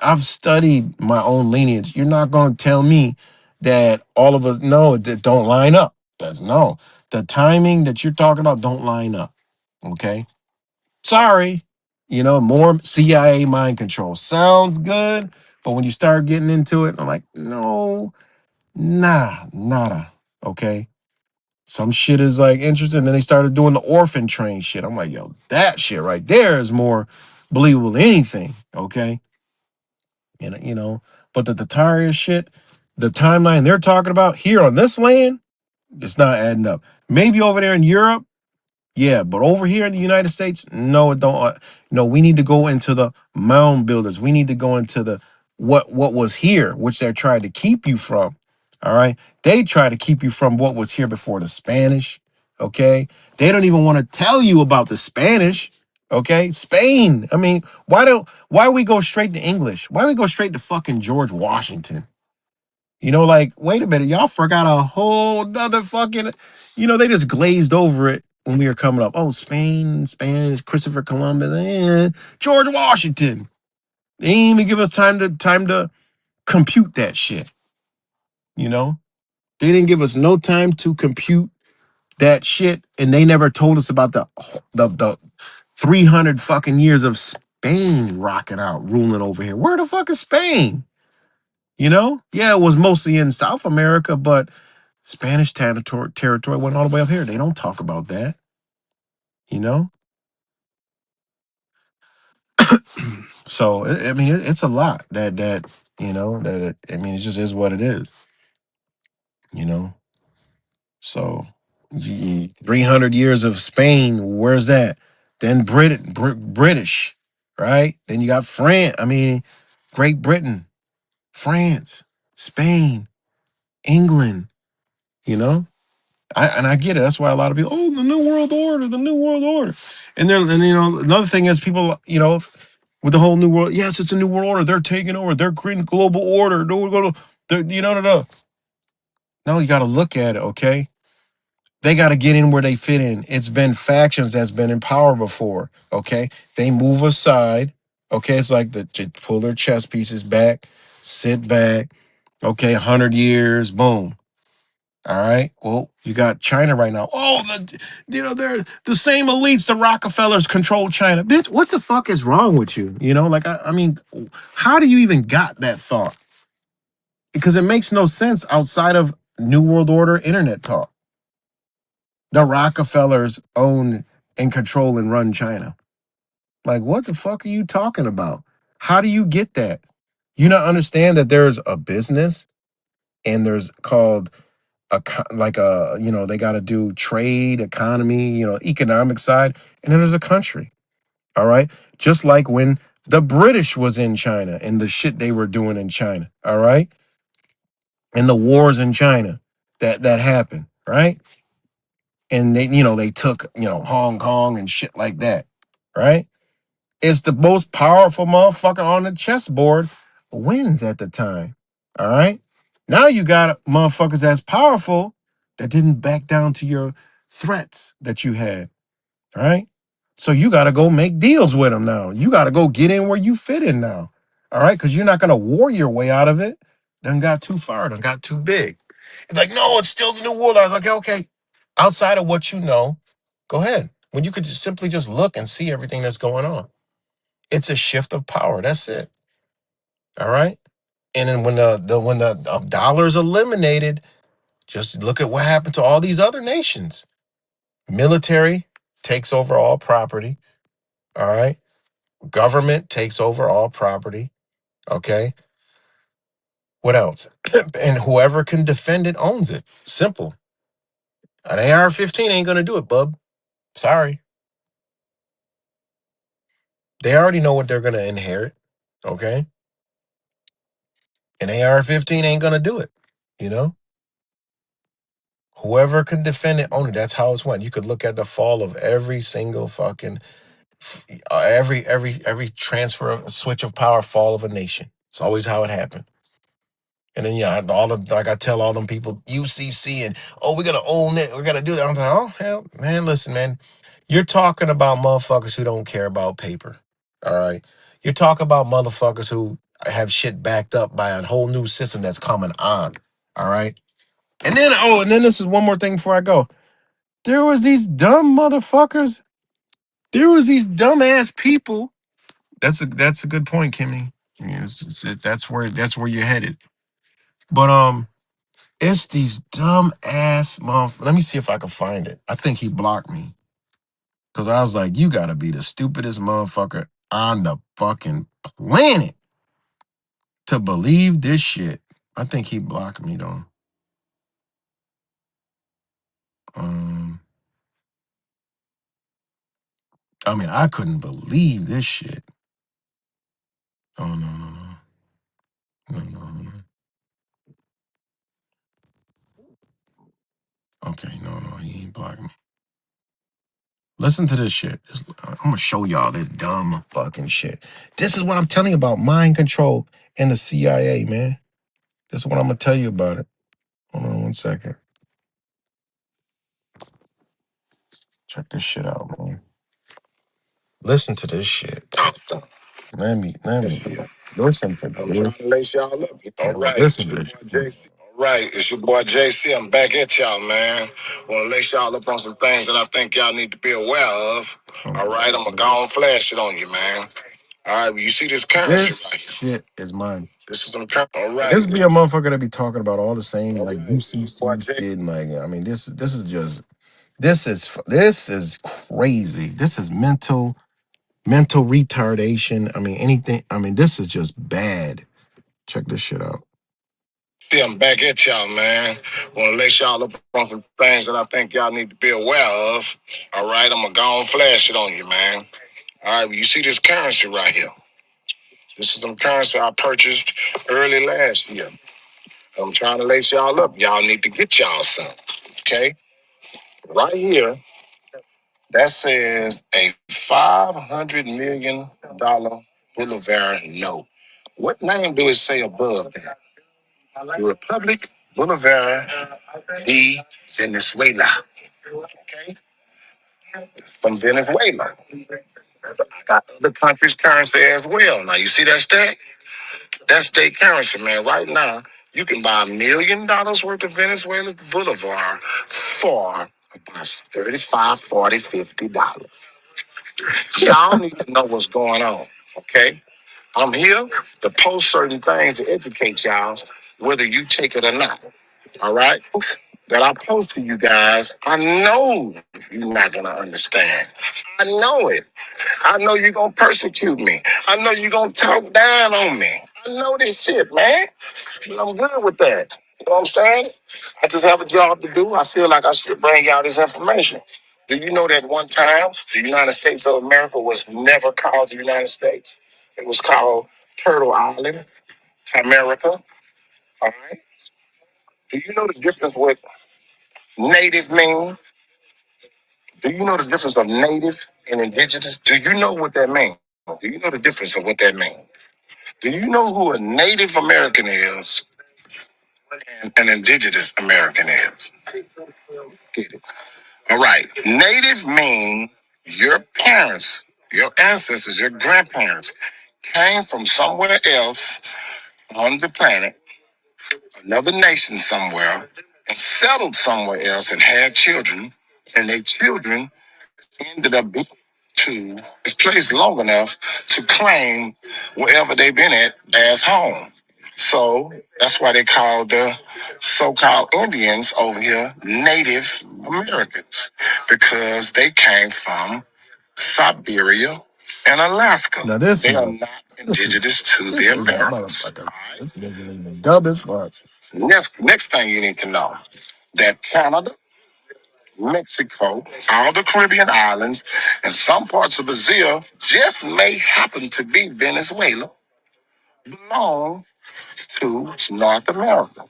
I've studied my own lineage. You're not going to tell me that all of us, no, that don't line up. That's no. The timing that you're talking about don't line up, okay? Sorry. You know, more CIA mind control. Sounds good, but when you start getting into it, I'm like, no, nah, nada. Okay. Some shit is like interesting. Then they started doing the orphan train shit. I'm like, yo, that shit right there is more believable than anything. Okay. And you know, but the Tataria shit, the timeline they're talking about here on this land, it's not adding up. Maybe over there in Europe. Yeah, but over here in the United States, no, it don't. No, we need to go into the mound builders. We need to go into the what was here, which they're trying to keep you from. All right, they try to keep you from what was here before the Spanish. Okay, they don't even want to tell you about the Spanish. Okay, Spain. I mean, why we go straight to English? Why we go straight to fucking George Washington? You know, like, wait a minute, y'all forgot a whole nother fucking, you know, they just glazed over it when we were coming up. Oh, Spain, Spanish, Christopher Columbus, George Washington. They didn't even give us time to compute that shit. You know? They didn't give us no time to compute that shit, and they never told us about the 300 fucking years of Spain rocking out, ruling over here. Where the fuck is Spain? You know? Yeah, it was mostly in South America, but Spanish territory went all the way up here. They don't talk about that, you know? So, I mean, it's a lot that, you know, I mean, it just is what it is, you know? So, 300 years of Spain, where's that? Then British, right? Then you got France, I mean, Great Britain, France, Spain, England, you know? I get it. That's why a lot of people, oh, the New World Order, the New World Order. And you know, another thing is people, you know, with the whole New World, yes, it's a New World Order. They're taking over. They're creating global order. No, we're going to, you know, no. No, you got to look at it, okay? They got to get in where they fit in. It's been factions that's been in power before, okay? They move aside, okay? It's like they pull their chess pieces back, sit back, okay? 100 years, boom. All right. Well, you got China right now. Oh, you know, they're the same elites, the Rockefellers control China. Bitch, what the fuck is wrong with you? You know, like I mean, how do you even got that thought? Because it makes no sense outside of New World Order internet talk. The Rockefellers own and control and run China. Like, what the fuck are you talking about? How do you get that? You not understand that there's a business and there's called like a, you know, they got to do trade, economy, you know, economic side, and then there's a country. All right, just like when the British was in China and the shit they were doing in China. All right, and the wars in China that happened. Right, and they, you know, they took, you know, Hong Kong and shit like that. Right, it's the most powerful motherfucker on the chessboard wins at the time. All right. Now you got motherfuckers that's powerful that didn't back down to your threats that you had. All right. So you got to go make deals with them now. You got to go get in where you fit in now. All right, because you're not going to war your way out of it. Done got too far. Done got too big. It's like, no, it's still the new world. I was like, okay, outside of what you know, go ahead. When you could just simply just look and see everything that's going on. It's a shift of power. That's it. All right. And then when the dollar's eliminated, just look at what happened to all these other nations. Military takes over all property. All right. Government takes over all property. Okay. What else? And whoever can defend it owns it. Simple. An AR-15 ain't gonna do it, bub. Sorry. They already know what they're gonna inherit. Okay. An AR-15 ain't gonna do it. You know? Whoever can defend it, own it. That's how it's went. You could look at the fall of every single fucking every transfer of switch of power fall of a nation. It's always how it happened. And then yeah, all the like I tell all them people UCC and oh we're gonna own it, we're gonna do that. I'm like oh hell man, listen man, you're talking about motherfuckers who don't care about paper. All right, you're talking about motherfuckers who have shit backed up by a whole new system that's coming on. All right, and then this is one more thing before I go. There was these dumb motherfuckers. There was these dumbass people. That's a good point, Kimmy. Yeah, that's where you're headed. But it's these dumb ass motherfuckers. Let me see if I can find it. I think he blocked me because I was like, you gotta be the stupidest motherfucker on the fucking planet to believe this shit. I think he blocked me though. Um, I mean, I couldn't believe this shit. Oh no. Okay, no, he ain't blocked me. Listen to this shit. I'm gonna show y'all this dumb fucking shit. This is what I'm telling you about mind control and the CIA, man. This is what I'm gonna tell you about it. Hold on one second. Check this shit out, man. Listen to this shit. Let me listen to this. I'm trying to lace y'all up. All right, listen to this shit. All right, it's your boy JC. I'm back at y'all, man. Want to lace y'all up on some things that I think y'all need to be aware of. All right, I'm gonna go and flash it on you, man. All right, well, you see this currency this right here? Shit is mine. This is some currency. All right. This be a motherfucker that be talking about all the same like UCC shit. And like, I mean, this is just this is crazy. This is mental retardation. I mean, anything. I mean, this is just bad. Check this shit out. See, I'm back at y'all, man. Want to lace y'all up on some things that I think y'all need to be aware of. All right, I'm gonna go and flash it on you, man. All right, well, you see this currency right here? This is some currency I purchased early last year. I'm trying to lace y'all up. Y'all need to get y'all some. Okay? Right here, that says a $500 million Bolivar note. What name do it say above that? The Republic Bolivar de Venezuela. Okay? From Venezuela. I got other countries' currency as well. Now, you see that stack? That's state currency, man. Right now, you can buy $1 million worth of Venezuela Bolivar for about 35, 40, $50. Y'all need to know what's going on, okay? I'm here to post certain things to educate y'all whether you take it or not, all right? That I post to you guys, I know you're not going to understand. I know it. I know you're going to persecute me. I know you're going to talk down on me. I know this shit, man. And I'm good with that. You know what I'm saying? I just have a job to do. I feel like I should bring y'all this information. Do you know that one time the United States of America was never called the United States? It was called Turtle Island, America. All right. Do you know the difference with native mean? Do you know the difference of native and indigenous? Do you know what that means? Do you know the difference of what that means? Do you know who a Native American is and an indigenous American is? Get it? All right. Native mean Your parents, your ancestors, your grandparents came from somewhere else on the planet, another nation somewhere, and settled somewhere else and had children, and their children ended up being to this place long enough to claim wherever they've been at as home. So that's why they call the so-called Indians over here Native Americans, because they came from Siberia and Alaska. Now they are not indigenous to the Americas. This nigga is dumb as fuck. Next thing you need to know that Canada, Mexico, all the Caribbean islands, and some parts of Brazil just may happen to be Venezuela, belong to North America.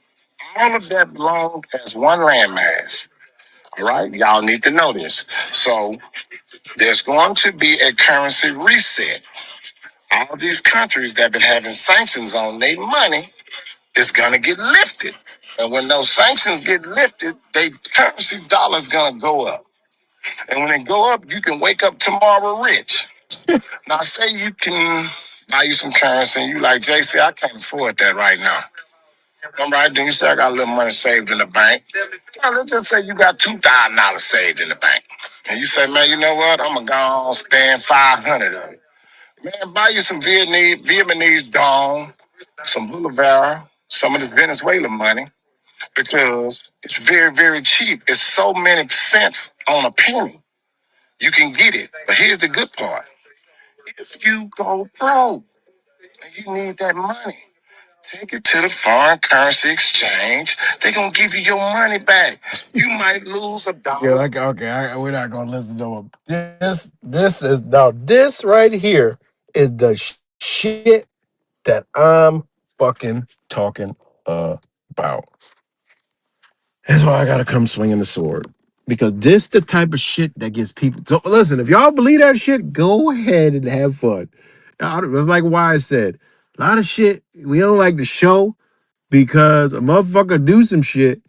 All of that belong as one landmass. All right, y'all need to know this. So there's going to be a currency reset. All these countries that have been having sanctions on their money is gonna get lifted. And when those sanctions get lifted, their currency dollar is gonna go up. And when it go up, you can wake up tomorrow rich. Now say you can buy you some currency and you like, JC, I can't afford that right now. All right, then you say I got a little money saved in the bank. Now, let's just say you got $2,000 saved in the bank. And you say, man, you know what? I'm gonna go on spend 500 of it. Man, buy you some Vietnamese dong, some Bolivar, some of this Venezuelan money, because it's very, very cheap. It's so many cents on a penny. You can get it. But here's the good part. If you go broke and you need that money, take it to the foreign currency exchange. They're going to give you your money back. You might lose $1. Yeah, like, okay, we're not going to listen to him. This right here is the shit that I'm fucking talking about. That's why I got to come swinging the sword. Because this the type of shit that gets people. So listen, if y'all believe that shit, go ahead and have fun. It's like Wise said. A lot of shit we don't like to show because a motherfucker do some shit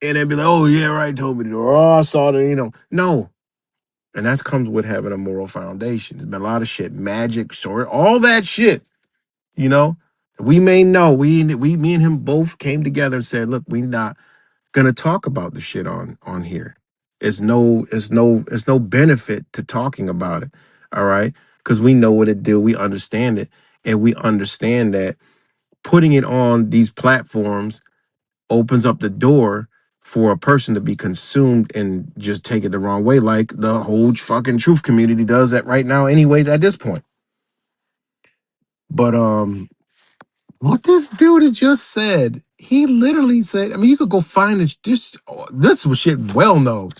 and they be like, oh yeah, right, told me to. Or oh, I saw the, No. And that comes with having a moral foundation. There's been a lot of shit, magic, story, all that shit, you know. We may know. Me and him both came together and said, look, we not gonna talk about the shit on here. It's no benefit to talking about it. All right. Because we know what it do. We understand it. And we understand that putting it on these platforms opens up the door for a person to be consumed and just take it the wrong way, like the whole fucking truth community does that right now, anyways, at this point. But what this dude had just said, he literally said, I mean, you could go find this was shit well known.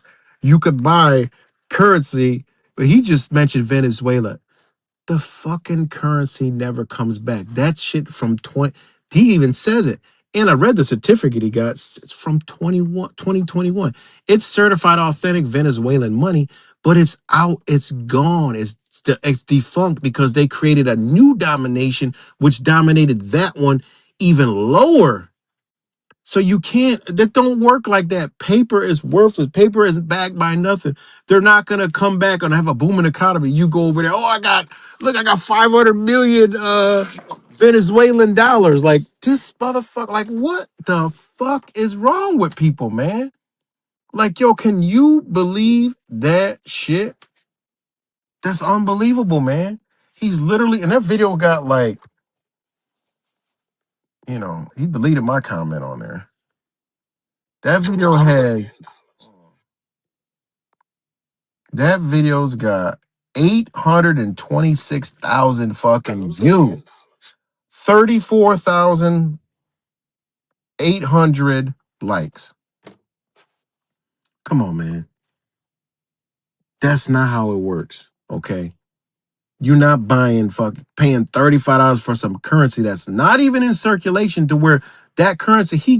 You could buy currency, but he just mentioned Venezuela. The fucking currency never comes back. That shit from 20, he even says it. And I read the certificate he got. It's from 2021. It's certified authentic Venezuelan money, but it's out. It's gone. It's defunct because they created a new domination, which dominated that one even lower. So you can't, that don't work like that. Paper is worthless. Paper is backed by nothing. They're not going to come back and have a booming economy. You go over there, oh, I got 500 million Venezuelan dollars. Like this motherfucker, like what the fuck is wrong with people, man? Like, yo, can you believe that shit? That's unbelievable, man. He's literally, and that video got like, he deleted my comment on there. That video's got 826,000 fucking views. 34,800 likes. Come on, man. That's not how it works, okay? You're not paying $35 for some currency that's not even in circulation, to where that currency he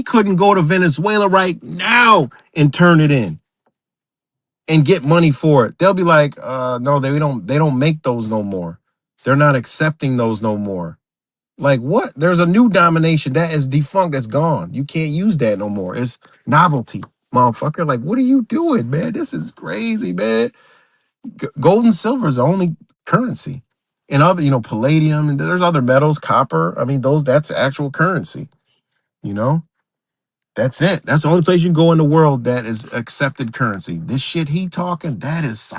couldn't go to Venezuela right now and turn it in and get money for it. They'll be like, no, they don't make those no more. They're not accepting those no more. Like what? There's a new domination that is defunct, that's gone. You can't use that no more. It's novelty, motherfucker. Like, what are you doing, man? This is crazy, man. Gold and silver is the only currency. And other, palladium, and there's other metals, copper. I mean, that's actual currency. That's it. That's the only place you can go in the world that is accepted currency. This shit he talking, this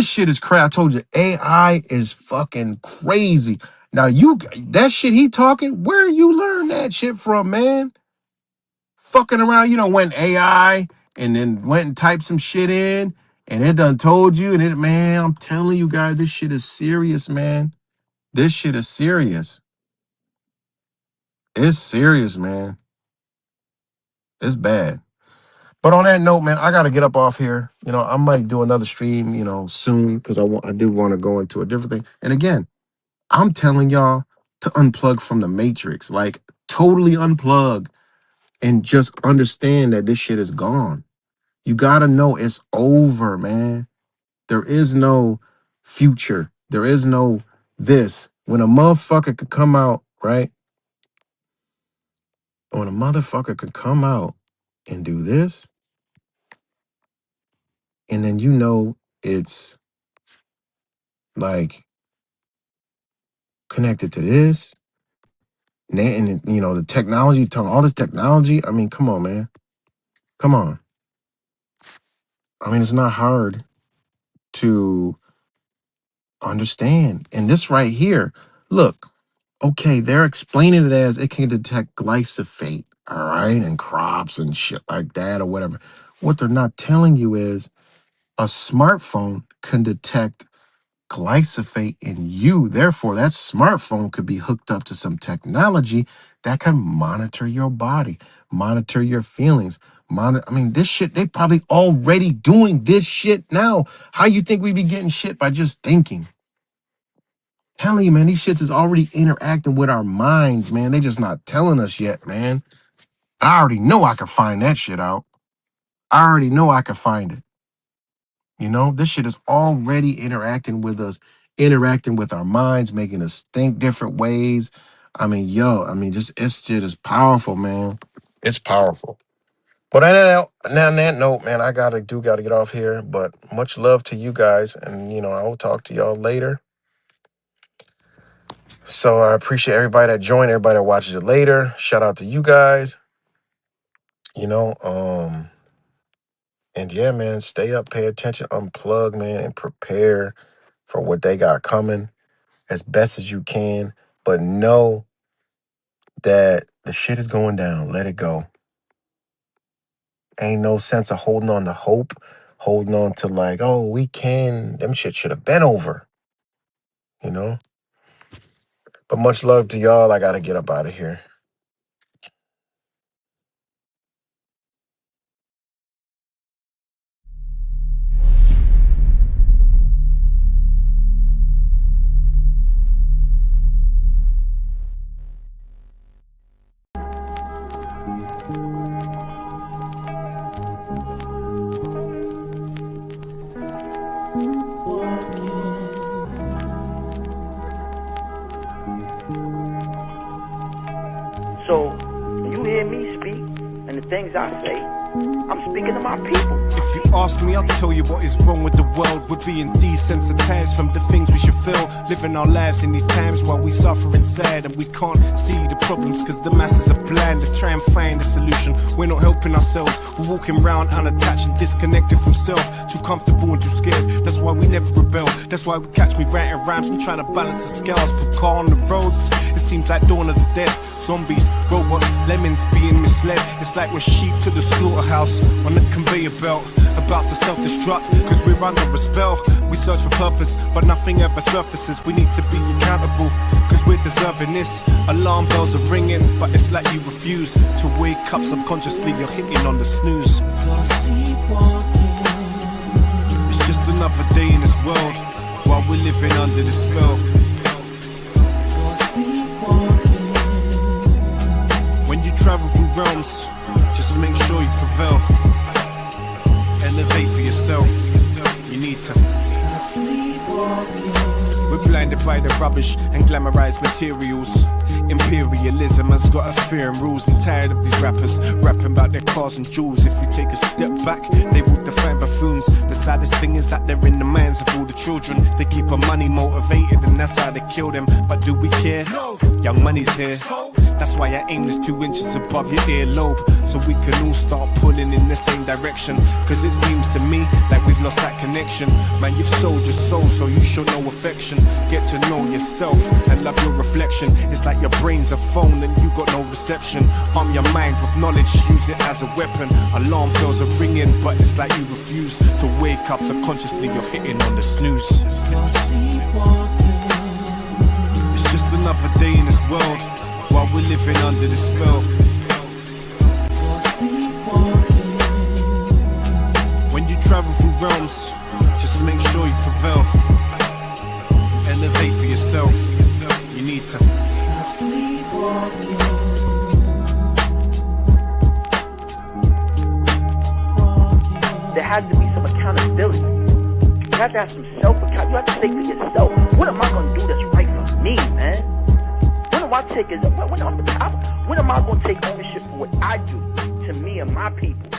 shit is crazy. I told you, AI is fucking crazy. Now that shit he talking, where you learn that shit from, man? Fucking around, went AI and then went and typed some shit in and it done told you man, I'm telling you guys, this shit is serious, man. This shit is serious. It's serious, man. It's bad. But on that note, man, I got to get up off here. I might do another stream, soon because I do want to go into a different thing. And again, I'm telling y'all to unplug from the matrix, like totally unplug and just understand that this shit is gone. You got to know it's over, man. There is no future. There is no this. When a motherfucker could come out, right? When a motherfucker could come out and do this, and then it's like connected to this, and the technology, all this technology. I mean, come on, man. Come on. I mean, it's not hard to understand. And this right here, look, okay, they're explaining it as it can detect glyphosate, all right, and crops and shit like that or whatever. What they're not telling you is a smartphone can detect glyphosate in you. Therefore, that smartphone could be hooked up to some technology that can monitor your body, monitor your feelings. I mean, this shit, they probably already doing this shit now. How you think we be getting shit by just thinking? Telling you, man, these shits is already interacting with our minds, man. They just not telling us yet, man. I already know I can find that shit out. I already know I can find it. This shit is already interacting with us, interacting with our minds, making us think different ways. I mean, just this shit is powerful, man. It's powerful. But on that note, man, I gotta get off here. But much love to you guys, and I will talk to y'all later. So I appreciate everybody that joined, everybody that watches it later. Shout out to you guys. And yeah, man, stay up, pay attention, unplug, man, and prepare for what they got coming as best as you can. But know that the shit is going down. Let it go. Ain't no sense of holding on to hope, holding on to like, oh, we can. Them shit should have been over, But much love to y'all. I got to get up out of here. So when you hear me speak and the things I say, I'm speaking to my people. If you ask me, I'll tell you what is wrong with the world. We're being desensitized from the things we should feel. Living our lives in these times while we suffer inside, and we can't see the problems because the masses are blind. Let's try and find a solution. We're not helping ourselves. We're walking around unattached and disconnected from self. Too comfortable and too scared. That's why we never rebel. That's why we catch me writing rhymes and trying to balance the scales. Put car on the roads. It seems like dawn of the dead. Zombies, robots, lemons being misled. It's like we're sheep to the slaughterhouse on the conveyor belt, about to self-destruct because we're under a spell. We search for purpose, but nothing ever surfaces. We need to be accountable because we're deserving this. Alarm bells are ringing, but it's like you refuse to wake up. Subconsciously you're hitting on the snooze. It's just another day in this world while we're living under the spell. When you travel through realms, just make sure you prevail. Elevate for yourself. You need to stop sleepwalking. We're blinded by the rubbish and glamorized materials. Imperialism has got us fearing rules and tired of these rappers rapping about their cars and jewels. If you take a step back, they will define buffoons. The saddest thing is that they're in the minds of all the children. They keep our money motivated and that's how they kill them. But do we care? No. Young money's here. That's why I aim this 2 inches above your earlobe, so we can all start pulling in the same direction. Cause it seems to me like we've lost that connection. Man, you've sold your soul, so you show no affection. Get to know yourself and love your reflection. It's like your brain's a phone and you got no reception. Arm your mind with knowledge, use it as a weapon. Alarm bells are ringing, but it's like you refuse to wake up. Subconsciously you're hitting on the snooze. It's just another day in this world while we're living under the spell. When you travel through realms, just make sure you prevail. Elevate for yourself. You need to stop sleepwalking. There has to be some accountability. You have to have some self-account. You have to say for yourself, what am I going to do that's right for me, man? When am I going to take ownership for what I do to me and my people?